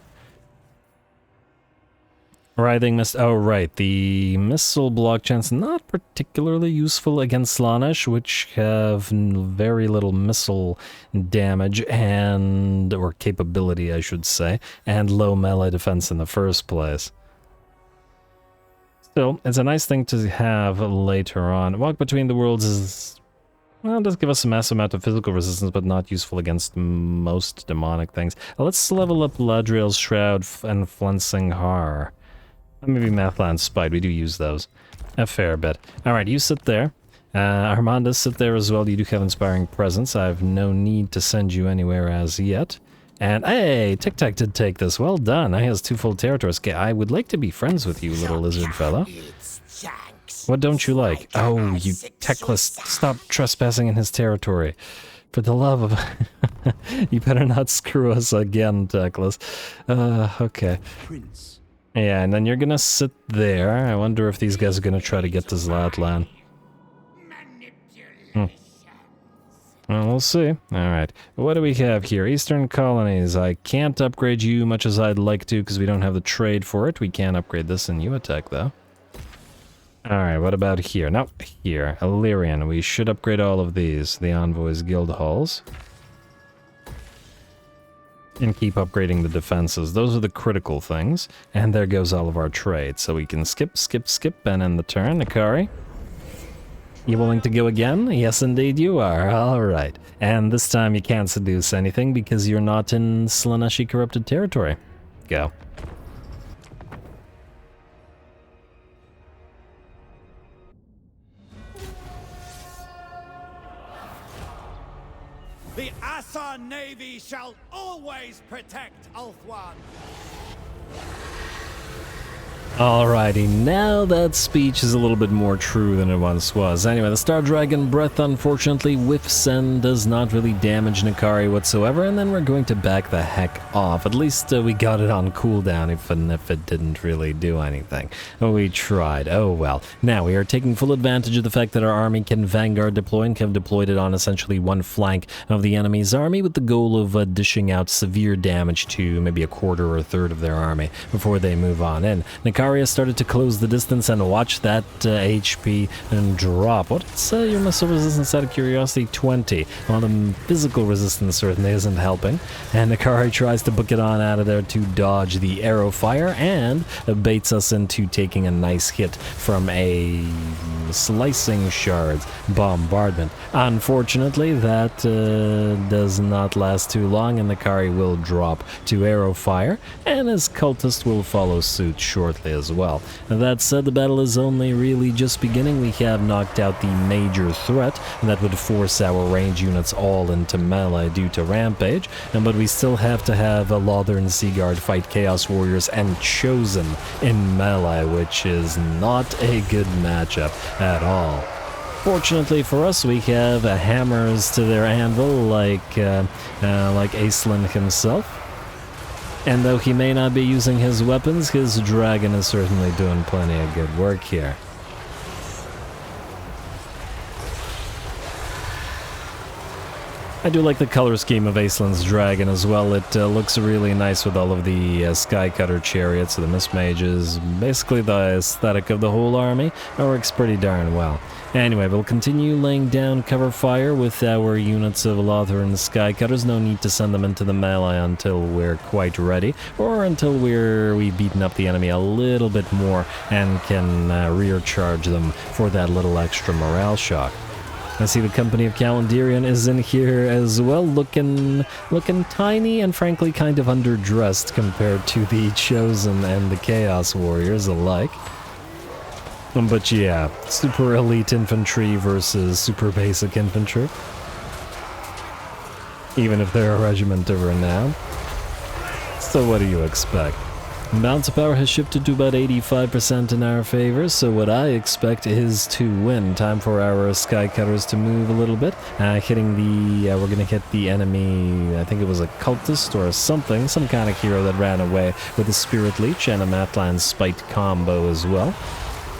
[SPEAKER 1] Writhing Mist, oh right, the missile block chance, not particularly useful against Slaanesh, which have very little missile damage and, or capability I should say, and low melee defense in the first place. Still, it's a nice thing to have later on. Walk Between the Worlds is, well, it does give us a massive amount of physical resistance, but not useful against most demonic things. Let's level up Ladriel's Shroud and Flensing Har. Maybe Mathlann Spite, we do use those a fair bit. Alright, you sit there. Armanda, sit there as well. You do have Inspiring Presence. I have no need to send you anywhere as yet. And hey, Tic Tac did take this. Well done. He has 2 full territories. Okay, I would like to be friends with you, little lizard fella. What don't you like? Oh, you techless. Stop trespassing in his territory. For the love of... You better not screw us again, techless. Okay. Yeah, and then you're gonna sit there. I wonder if these guys are gonna try to get to Mathlann. Well, we'll see. Alright. What do we have here? Eastern colonies. I can't upgrade you much as I'd like to because we don't have the trade for it. We can upgrade this in UATech, though. Alright, what about here? No, here. Illyrian. We should upgrade all of these. The Envoys Guild Halls. And keep upgrading the defenses. Those are the critical things. And there goes all of our trade. So we can skip, and end the turn. KARI. You willing to go again? Yes, indeed you are. Alright. And this time you can't seduce anything because you're not in Slaaneshi corrupted territory. Go.
[SPEAKER 2] The Asur Navy shall always protect Ulthuan.
[SPEAKER 1] Alrighty, now that speech is a little bit more true than it once was. Anyway, the Star Dragon Breath unfortunately whiffs and does not really damage KARI whatsoever, and then we're going to back the heck off. At least we got it on cooldown, even if it didn't really do anything. We tried, oh well. Now we are taking full advantage of the fact that our army can Vanguard deploy and have deployed it on essentially one flank of the enemy's army with the goal of dishing out severe damage to maybe a quarter or a third of their army before they move on in. KARI has started to close the distance and watch that HP and drop. What's your missile resistance out of curiosity? 20. Well, the physical resistance certainly isn't helping. And KARI tries to book it on out of there to dodge the arrow fire and baits us into taking a nice hit from a slicing shards bombardment. Unfortunately, that does not last too long, and KARI will drop to arrow fire, and his cultist will follow suit shortly as well. That said, the battle is only really just beginning. We have knocked out the major threat that would force our range units all into melee due to Rampage, but we still have to have a Lothern Sea Guard fight Chaos Warriors and Chosen in melee, which is not a good matchup at all. Fortunately for us, we have hammers to their anvil like Aislinn himself. And though he may not be using his weapons, his dragon is certainly doing plenty of good work here. I do like the color scheme of Aislinn's dragon as well. It looks really nice with all of the Skycutter chariots, the Mist Mages. Basically the aesthetic of the whole army. It works pretty darn well. Anyway, we'll continue laying down cover fire with our units of Lothern Skycutters. No need to send them into the melee until we're quite ready, or until we've beaten up the enemy a little bit more and can rear charge them for that little extra morale shock. I see the company of Calendarian is in here as well, looking tiny and frankly kind of underdressed compared to the Chosen and the Chaos Warriors alike. But yeah, super elite infantry versus super basic infantry. Even if they're a regiment of renown. So what do you expect? Bounce power has shifted to about 85% in our favor, so what I expect is to win. Time for our Skycutters to move a little bit. Hitting the... we're gonna hit the enemy, I think it was a cultist or something, some kind of hero that ran away with a Spirit Leech and a Mathlann Spite combo as well.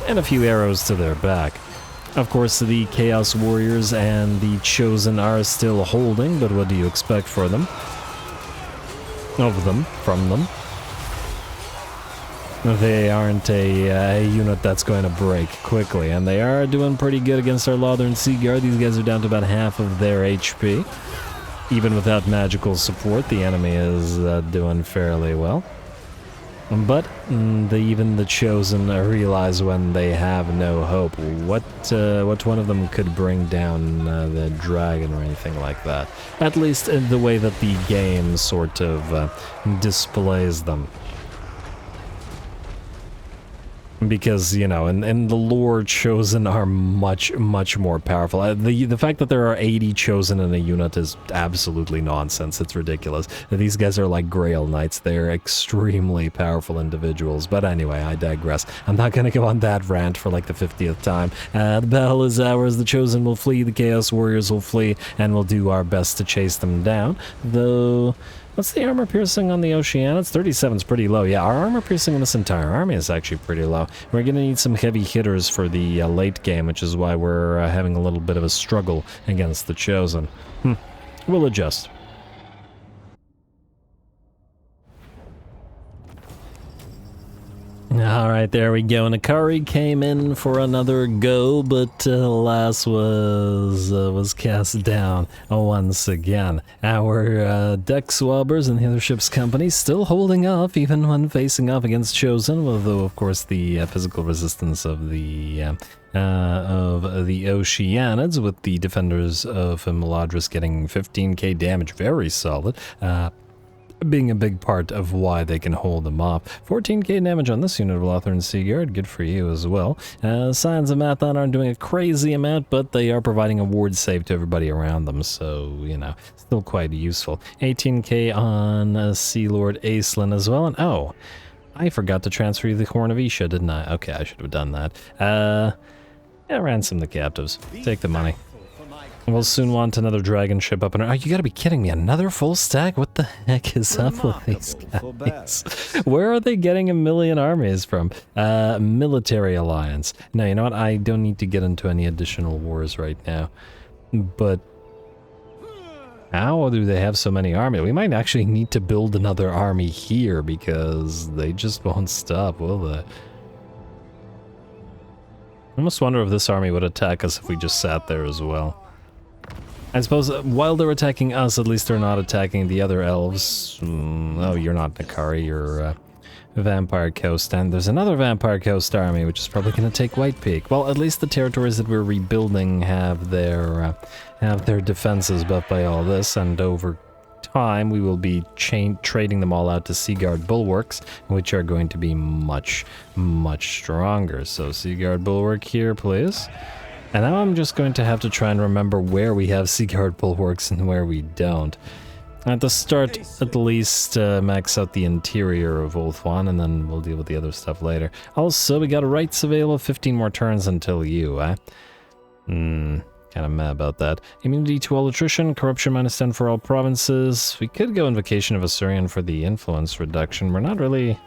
[SPEAKER 1] And a few arrows to their back. Of course, the Chaos Warriors and the Chosen are still holding, but what do you expect for them? From them. They aren't a unit that's going to break quickly, and they are doing pretty good against our Lothern Sea Guard. These guys are down to about half of their HP. Even without magical support, the enemy is doing fairly well. But even the Chosen realize when they have no hope. What one of them could bring down the dragon or anything like that. At least in the way that the game sort of displays them. Because, you know, in the lore, Chosen are much more powerful. The fact that there are 80 Chosen in a unit is absolutely nonsense. It's ridiculous. These guys are like Grail Knights. They're extremely powerful individuals. But anyway, I digress. I'm not going to go on that rant for like the 50th time. The battle is ours. The Chosen will flee. The Chaos Warriors will flee. And we'll do our best to chase them down. Though... What's the armor piercing on the Ocean? It's 37's pretty low. Yeah, our armor piercing in this entire army is actually pretty low. We're going to need some heavy hitters for the late game, which is why we're having a little bit of a struggle against the Chosen. We'll adjust. Alright, there we go, and KARI came in for another go, but alas was cast down once again. Our deck swabbers and the other ship's company still holding off, even when facing off against Chosen, although of course the physical resistance of the Oceanids, with the defenders of Maladris getting 15k damage, very solid. Being a big part of why they can hold them off. 14k damage on this unit of Ulthuan Seaguard, good for you as well. Signs of Mathlann aren't doing a crazy amount, but they are providing a ward save to everybody around them, so, you know, still quite useful. 18k on Sea Lord Aislinn as well, and oh, I forgot to transfer you the Horn of Isha, didn't I? Okay, I should have done that. Yeah, ransom the captives. Take the money. We'll soon want another dragon ship up and... Oh, you gotta be kidding me. Another full stack? What the heck is up with these guys? Where are they getting a million armies from? Military alliance. No, you know what? I don't need to get into any additional wars right now. But... how do they have so many armies? We might actually need to build another army here because they just won't stop, will they? I almost wonder if this army would attack us if we just sat there as well. I suppose while they're attacking us, at least they're not attacking the other elves. Oh, you're not KARI, you're Vampire Coast, and there's another Vampire Coast army, which is probably going to take White Peak. Well, at least the territories that we're rebuilding have their defenses buffed by all this, and over time we will be trading them all out to Seaguard Bulwarks, which are going to be much stronger. So Seaguard Bulwark here, please. And now I'm just going to have to try and remember where we have Seaguard Bulwarks and where we don't. At the start, at least max out the interior of Ulthuan, and then we'll deal with the other stuff later. Also, we got a rights available, 15 more turns until you, eh? Kind of mad about that. Immunity to all attrition, corruption -10 for all provinces. We could go Invocation of Asurian for the influence reduction. We're not really...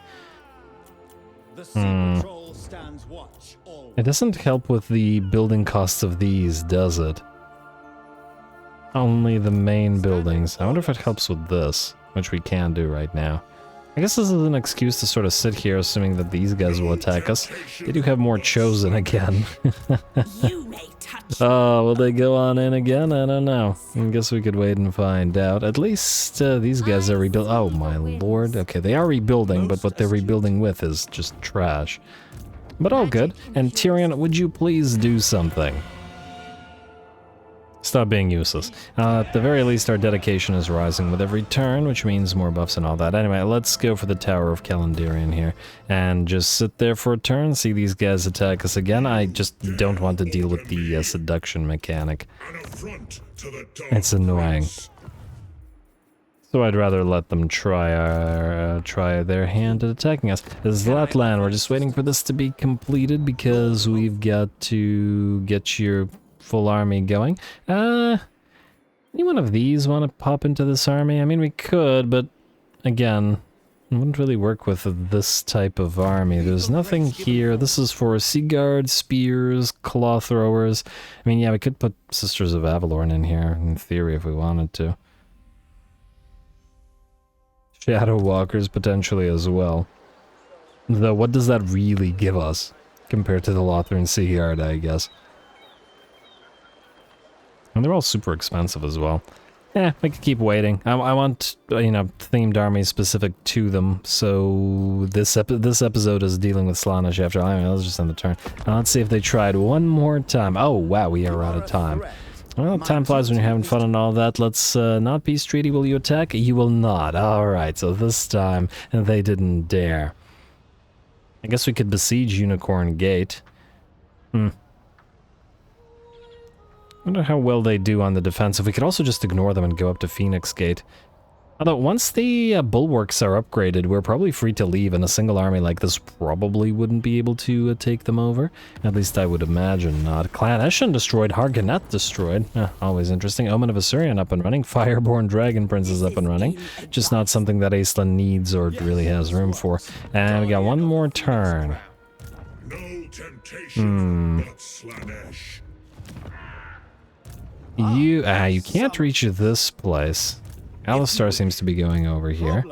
[SPEAKER 1] It doesn't help with the building costs of these, does it? Only the main buildings. I wonder if it helps with this, which we can do right now. I guess this is an excuse to sort of sit here assuming that these guys will attack us. They do have more Chosen again. Oh, will they go on in again? I don't know. I guess we could wait and find out. At least these guys are rebuilding. Oh my lord. Okay, they are rebuilding, but what they're rebuilding with is just trash. But all good. And Tyrion, would you please do something? Stop being useless. At the very least, our dedication is rising with every turn, which means more buffs and all that. Anyway, let's go for the Tower of Calendarian here. And just sit there for a turn, see these guys attack us again. I just don't want to deal with the seduction mechanic. It's annoying. So I'd rather let them try their hand at attacking us. This is Mathlann. We're just waiting for this to be completed because we've got to get your full army going. Any one of these want to pop into this army? I mean, we could, but again, it wouldn't really work with this type of army. There's nothing here. This is for Sea Guard, Spears, Claw Throwers. I mean, yeah, we could put Sisters of Avalorn in here, in theory, if we wanted to. Shadow Walkers potentially as well. Though, what does that really give us compared to the Ulthuan Seaguard, I guess? And they're all super expensive as well. Yeah, we could keep waiting. I want, you know, themed armies specific to them. So this episode is dealing with Slaanesh after all. I mean, let's just end the turn. Now let's see if they tried one more time. Oh wow, we are out of time. Well, time flies when you're having fun and all that. Let's not peace treaty. Will you attack? You will not. Alright, so this time they didn't dare. I guess we could besiege Unicorn Gate. Wonder how well they do on the defensive. We could also just ignore them and go up to Phoenix Gate. Although, once the bulwarks are upgraded, we're probably free to leave, and a single army like this probably wouldn't be able to take them over. At least I would imagine not. Slaanesh destroyed, Harganet destroyed. Always interesting. Omen of Asurian up and running. Fireborn Dragon Prince is up and running. Just not something that Aislinn needs or really has room for. And we got one more turn.
[SPEAKER 3] No temptation but Slaanesh.
[SPEAKER 1] You can't reach this place. Alistar seems to be going over here.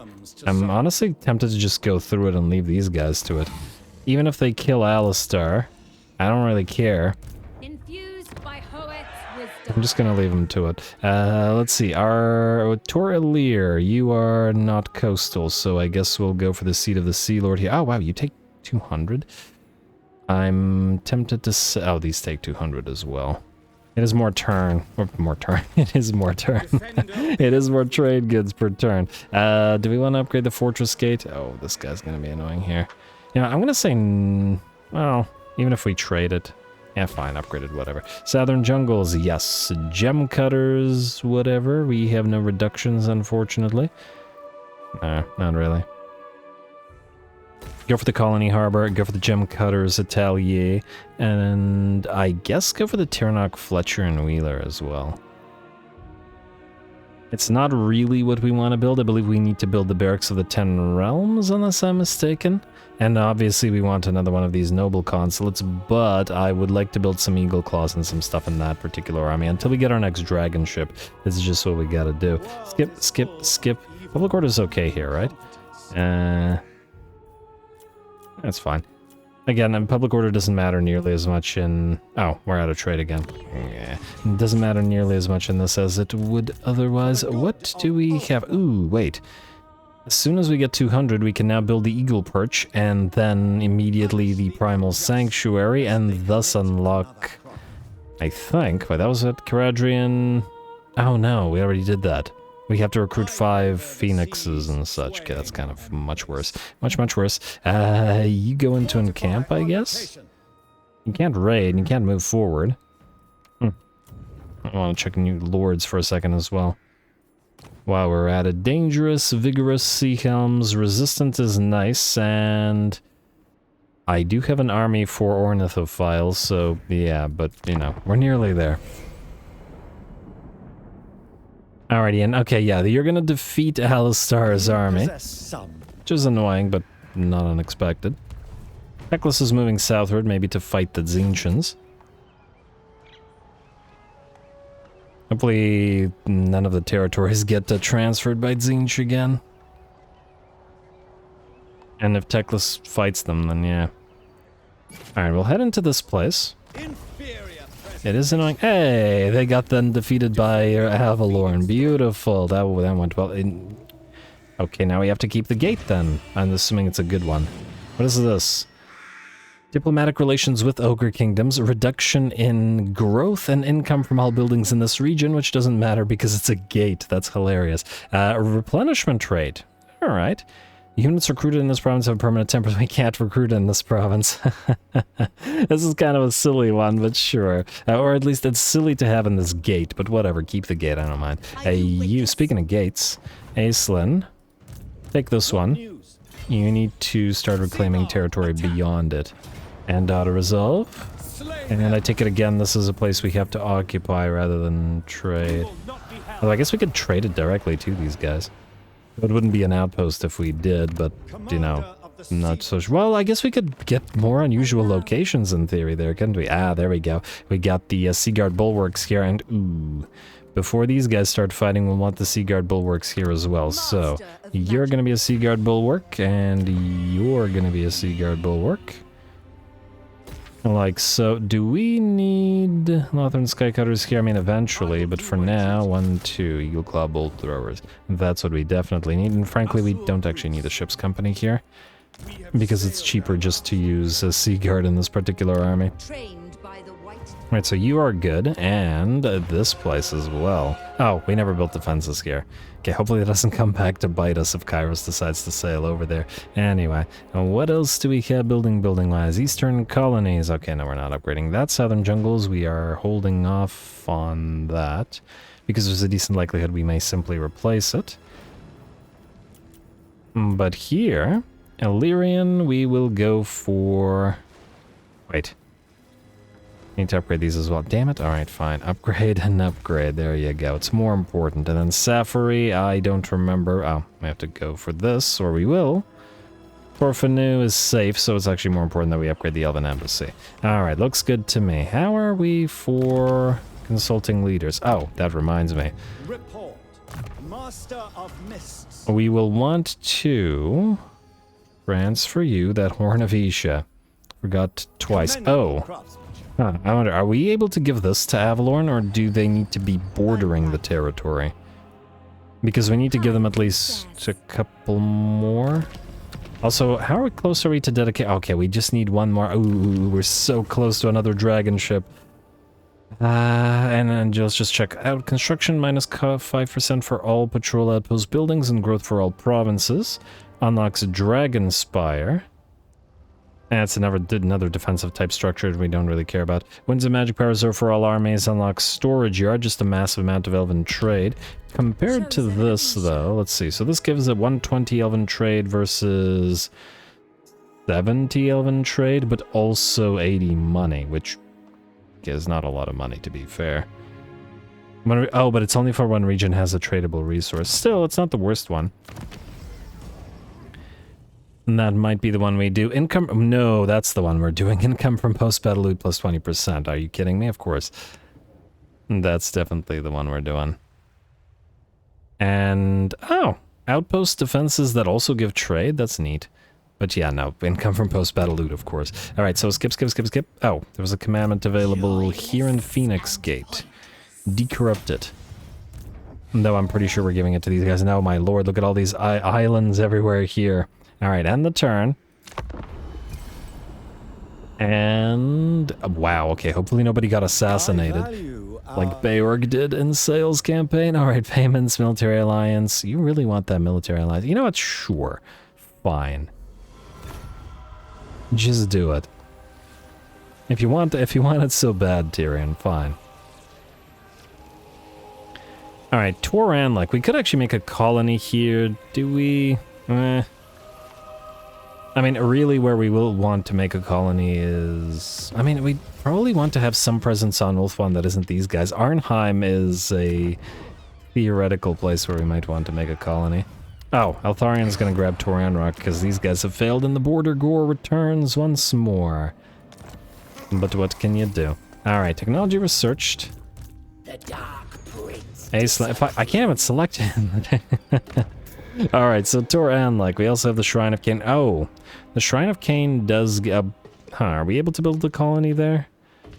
[SPEAKER 1] I'm honestly tempted to just go through it and leave these guys to it. Even if they kill Alistar, I don't really care.
[SPEAKER 4] Infused by Hoet's wisdom.
[SPEAKER 1] I'm just gonna leave them to it. Let's see. Our Tor you are not coastal, so I guess we'll go for the Seat of the Sea Lord here. Oh wow, you take 200. I'm tempted to. Oh, these take 200 as well. It is more turn, or more turn. It is more turn. It is more trade goods per turn. Do we want to upgrade the Fortress Gate? Oh, this guy's gonna be annoying here. You know, I'm gonna say, well, even if we trade it, yeah, fine, upgraded, whatever. Southern Jungles, yes. Gem Cutters, whatever. We have no reductions, unfortunately. Not really. Go for the Colony Harbor, go for the Gem Cutters, Atelier, and I guess go for the Tirnock, Fletcher, and Wheeler as well. It's not really what we want to build. I believe we need to build the Barracks of the Ten Realms, unless I'm mistaken. And obviously we want another one of these Noble Consulates, but I would like to build some Eagle Claws and some stuff in that particular army until we get our next dragon ship. This is just what we gotta do. Skip. Public Order's okay here, right? That's fine. Again, public order doesn't matter nearly as much in... Oh, we're out of trade again. Yeah. It doesn't matter nearly as much in this as it would otherwise. What do we have? Ooh, wait. As soon as we get 200, we can now build the Eagle Perch, and then immediately the Primal Sanctuary, and thus unlock... I think... Wait, that was at Caradrian... Oh no, we already did that. We have to recruit 5 phoenixes and such. Okay, that's kind of much worse. Much worse. You go into encamp, I guess? You can't raid, you can't move forward. I want to check new lords for a second as well. Wow, we're at a dangerous, vigorous sea helms. Resistant is nice, and... I do have an army for ornithophiles, so yeah, but, you know, we're nearly there. Alrighty, and okay, yeah, you're gonna defeat Alistar's army, which is annoying, but not unexpected. Teclis is moving southward, maybe to fight the Tzeentchans. Hopefully, none of the territories get transferred by Tzeentch again. And if Teclis fights them, then yeah. Alright, we'll head into this place. It is annoying. Hey, they got then defeated by Avalorn. Beautiful. That went well. Okay, now we have to keep the gate then. I'm assuming it's a good one. What is this? Diplomatic relations with Ogre Kingdoms. Reduction in growth and income from all buildings in this region, which doesn't matter because it's a gate. That's hilarious. Replenishment trade. Alright. Units recruited in this province have permanent tempers. We can't recruit in this province. This is kind of a silly one, but sure. Or at least it's silly to have in this gate, but whatever. Keep the gate, I don't mind. Speaking of gates, Aislinn, take this one. You need to start reclaiming territory beyond it. And auto-resolve. And I take it again, this is a place we have to occupy rather than trade. Although I guess we could trade it directly to these guys. It wouldn't be an outpost if we did, but, you know, not so sure. Well, I guess we could get more unusual locations in theory there, couldn't we? Ah, there we go. We got the Seaguard Bulwarks here, and ooh, before these guys start fighting, we'll want the Seaguard Bulwarks here as well. So, you're going to be a Seaguard Bulwark, and you're going to be a Seaguard Bulwark. Like so. Do we need Lothern Skycutters here? I mean, eventually, but for now, 1, 2 Eagle Claw Bolt Throwers. That's what we definitely need, and frankly, we don't actually need a ship's company here, because it's cheaper just to use a Seaguard in this particular army.
[SPEAKER 4] Trained by the White
[SPEAKER 1] Right, so you are good, and this place as well. Oh, we never built defenses here. Okay, hopefully it doesn't come back to bite us if Kairos decides to sail over there. Anyway, what else do we have building-wise? Eastern colonies. Okay, no, we're not upgrading that. Southern jungles, we are holding off on that, because there's a decent likelihood we may simply replace it. But here, Illyrian, we will go for... Wait. Need to upgrade these as well. Damn it. Alright, fine. Upgrade and upgrade. There you go. It's more important. And then Safari, I don't remember. Oh, we have to go for this, or we will. Torfanu is safe, so it's actually more important that we upgrade the Elven Embassy. Alright, looks good to me. How are we for consulting leaders? Oh, that reminds me.
[SPEAKER 2] Report. Master of Mists.
[SPEAKER 1] We will want to transfer you that Horn of Isha. Forgot twice. Oh. Huh, I wonder, are we able to give this to Avalorn, or do they need to be bordering the territory? Because we need to give them at least a couple more. Also, how close are we to dedicate? Okay, we just need one more. Ooh, we're so close to another dragon ship. And then let's just check out. Construction minus 5% for all patrol outpost buildings and growth for all provinces. Unlocks Dragon Spire. That's another defensive type structure we don't really care about. Winds of Magic Power Reserve for all armies. Unlocks Storage Yard, just a massive amount of Elven Trade. Compared to this, though, let's see. So this gives it 120 Elven Trade versus 70 Elven Trade, but also 80 money, which is not a lot of money, to be fair. Oh, but it's only for one region has a tradable resource. Still, it's not the worst one. And that might be the one we do. Income... No, that's the one we're doing. Income from post-battle loot plus 20%. Are you kidding me? Of course. That's definitely the one we're doing. And... Oh! Outpost defenses that also give trade? That's neat. But yeah, no. Income from post-battle loot, of course. Alright, so skip. Oh, there was a commandment available here in Phoenix Gate. Decorrupt it. Though I'm pretty sure we're giving it to these guys. No, my lord, look at all these islands everywhere here. Alright, end the turn. And... wow, okay, hopefully nobody got assassinated. Like Beorg did in Sales campaign. Alright, payments, military alliance. You really want that military alliance? You know what? Sure. Fine. Just do it. If you want it so bad, Tyrion, fine. Alright, Toran, like, we could actually make a colony here. Do we? I mean, really where we will want to make a colony is... I mean, we probably want to have some presence on Ulthuan that isn't these guys. Arnheim is a theoretical place where we might want to make a colony. Oh, Altharian's gonna grab Torian Rock because these guys have failed and the border gore returns once more. But what can you do? Alright, technology researched.
[SPEAKER 5] The Dark Prince.
[SPEAKER 1] Aislinn, I can't even select it. Alright, so Toran, like, we also have the Shrine of Cain. Oh, the Shrine of Cain does... are we able to build a colony there?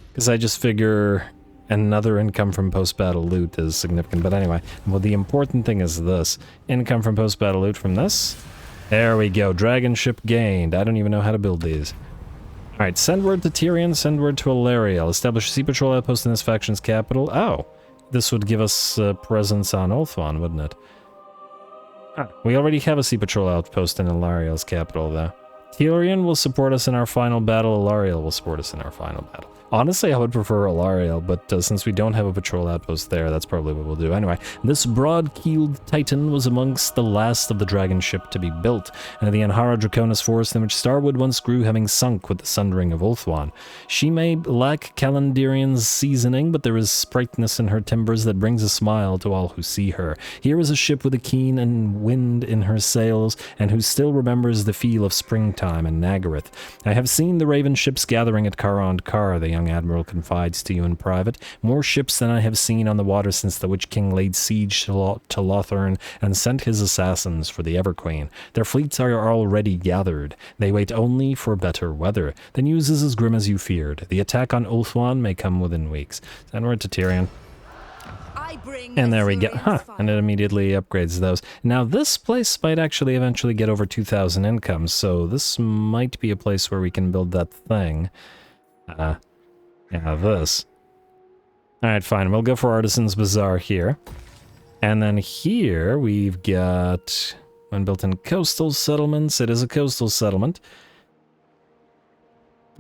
[SPEAKER 1] Because I just figure another income from post-battle loot is significant. But anyway, well, the important thing is this. Income from post-battle loot from this. There we go. Dragon ship gained. I don't even know how to build these. Alright, send word to Tyrion, send word to Illyrial. Establish a sea patrol outpost in this faction's capital. Oh, this would give us presence on Ulthuan, wouldn't it? We already have a sea patrol outpost in Ilariel's capital, though. Tyrion will support us in our final battle. Ilariel will support us in our final battle. Honestly, I would prefer Ilariel, but since we don't have a patrol outpost there, that's probably what we'll do. Anyway, this broad-keeled titan was amongst the last of the dragon ship to be built, and the Anhara Draconis forest in which Starwood once grew having sunk with the sundering of Ulthuan. She may lack Calendirion's seasoning, but there is sprightness in her timbers that brings a smile to all who see her. Here is a ship with a keen and wind in her sails, and who still remembers the feel of springtime in Nagaroth. I have seen the Raven ships gathering at Karond Kar, the young admiral confides to you in private. More ships than I have seen on the water since the Witch King laid siege to Lothern and sent his assassins for the Everqueen. Their fleets are already gathered. They wait only for better weather. The news is as grim as you feared. The attack on Ulthuan may come within weeks. Send word to Tyrion. And there we go. Huh. And it immediately upgrades those. Now, this place might actually eventually get over 2,000 income, so this might be a place where we can build that thing. Yeah, this. Alright, fine. We'll go for Artisan's Bazaar here. And then here we've got... When built in coastal settlements, it is a coastal settlement.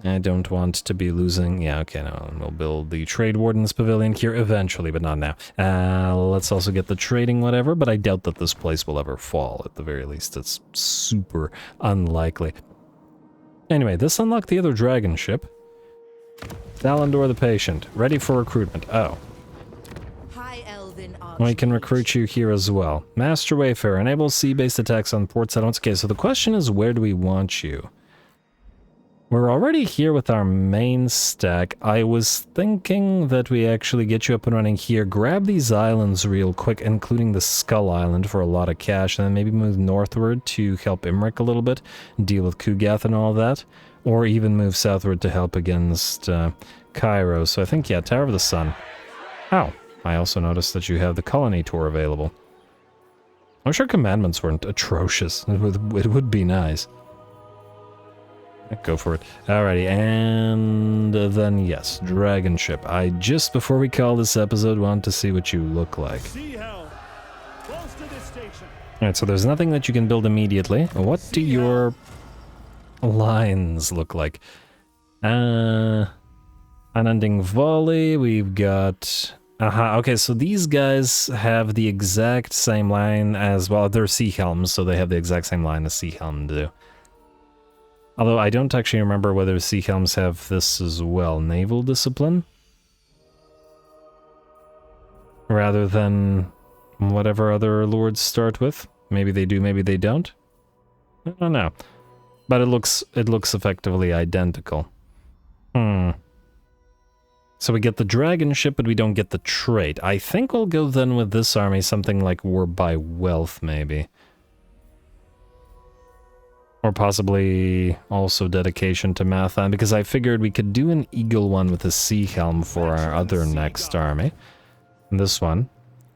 [SPEAKER 1] I don't want to be losing... Yeah, okay, no. We'll build the Trade Warden's Pavilion here eventually, but not now. Let's also get the trading whatever, but I doubt that this place will ever fall. At the very least, it's super unlikely. Anyway, this unlocked the other dragon ship. Dalandor the Patient, ready for recruitment. Oh.
[SPEAKER 5] High Elven
[SPEAKER 1] We can recruit you here as well. Master Wayfarer, enable sea-based attacks on port settlements. Okay, so the question is, where do we want you? We're already here with our main stack. I was thinking that we actually get you up and running here, grab these islands real quick, including the Skull Island for a lot of cash, and then maybe move northward to help Imric a little bit, deal with Kugath and all that, or even move southward to help against Cairo. So I think, yeah, Tower of the Sun. Oh, I also noticed that you have the Colony Tour available. I'm sure commandments weren't atrocious. It would be nice. Go for it. Alrighty, and then yes, dragon ship. I just, before we call this episode, want to see what you look like. Alright, so there's nothing that you can build immediately. What do your lines look like? Unending Volley, we've got... okay, so these guys have the exact same line as, well, they're Sea Helms, so they have the exact same line as Sea Helm do. Although I don't actually remember whether Sea Helms have this as well. Naval Discipline? Rather than whatever other lords start with. Maybe they do, maybe they don't. I don't know. But it looks effectively identical. So we get the dragon ship, but we don't get the trait. I think we'll go then with this army, something like War by Wealth, maybe. Or possibly also dedication to Mathlann, because I figured we could do an eagle one with a sea helm for our other next army. And this one,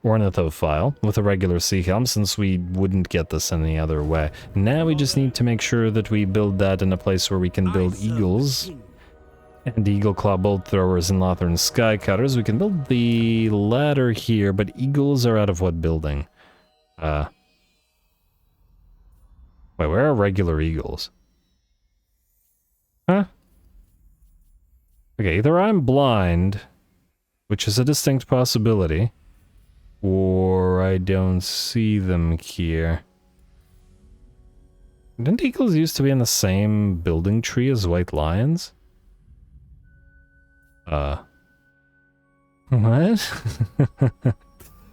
[SPEAKER 1] Ornithophile, with a regular sea helm, since we wouldn't get this any other way. Now we just need to make sure that we build that in a place where we can build eagles and eagle claw bolt throwers and Lothern sky cutters. We can build the latter here, but eagles are out of what building? Wait, where are regular eagles? Huh? Okay, either I'm blind, which is a distinct possibility, or I don't see them here. Didn't eagles used to be in the same building tree as white lions? What?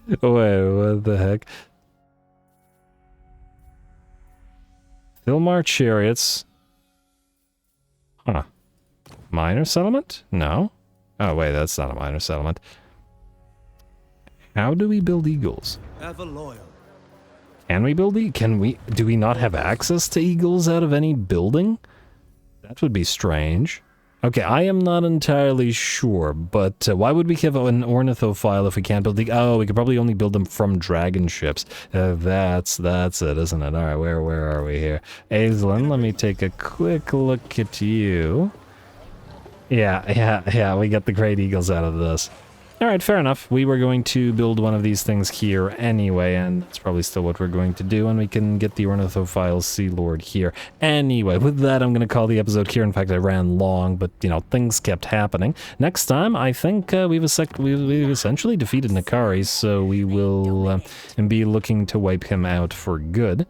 [SPEAKER 1] Wait, what the heck? Thilmar chariots. Huh. Minor settlement? No. Oh, wait, that's not a minor settlement. How do we build eagles?
[SPEAKER 2] Ever loyal.
[SPEAKER 1] Can we build do we not have access to eagles out of any building? That would be strange. Okay, I am not entirely sure, but why would we have an ornithophile if we can't build the... Oh, we could probably only build them from dragon ships. That's it, isn't it? Alright, where are we here? Aislinn, let me take a quick look at you. Yeah, we got the great eagles out of this. Alright, fair enough. We were going to build one of these things here anyway, and that's probably still what we're going to do, and we can get the Ornithophile Sea Lord here. Anyway, with that, I'm going to call the episode here. In fact, I ran long, but, you know, things kept happening. Next time, I think we've essentially defeated KARI, so we will be looking to wipe him out for good.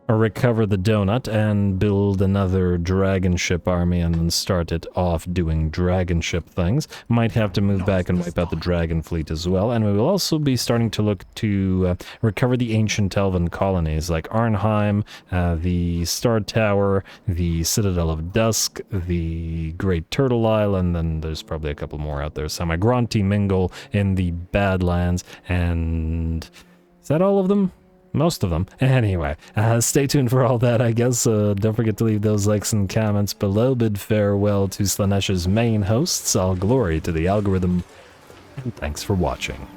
[SPEAKER 1] Or recover the donut and build another dragon ship army and then start it off doing dragon ship things. Might have to move back and wipe out the dragon fleet as well, and we will also be starting to look to recover the ancient elven colonies like Arnheim, the Star Tower, the Citadel of Dusk, the Great Turtle Island, and there's probably a couple more out there somewhere. Gronti Mingle in the Badlands, and is that all of them? Most of them. Anyway, stay tuned for all that, I guess. Don't forget to leave those likes and comments below. Bid farewell to Slaanesh's main hosts. All glory to the algorithm. And thanks for watching.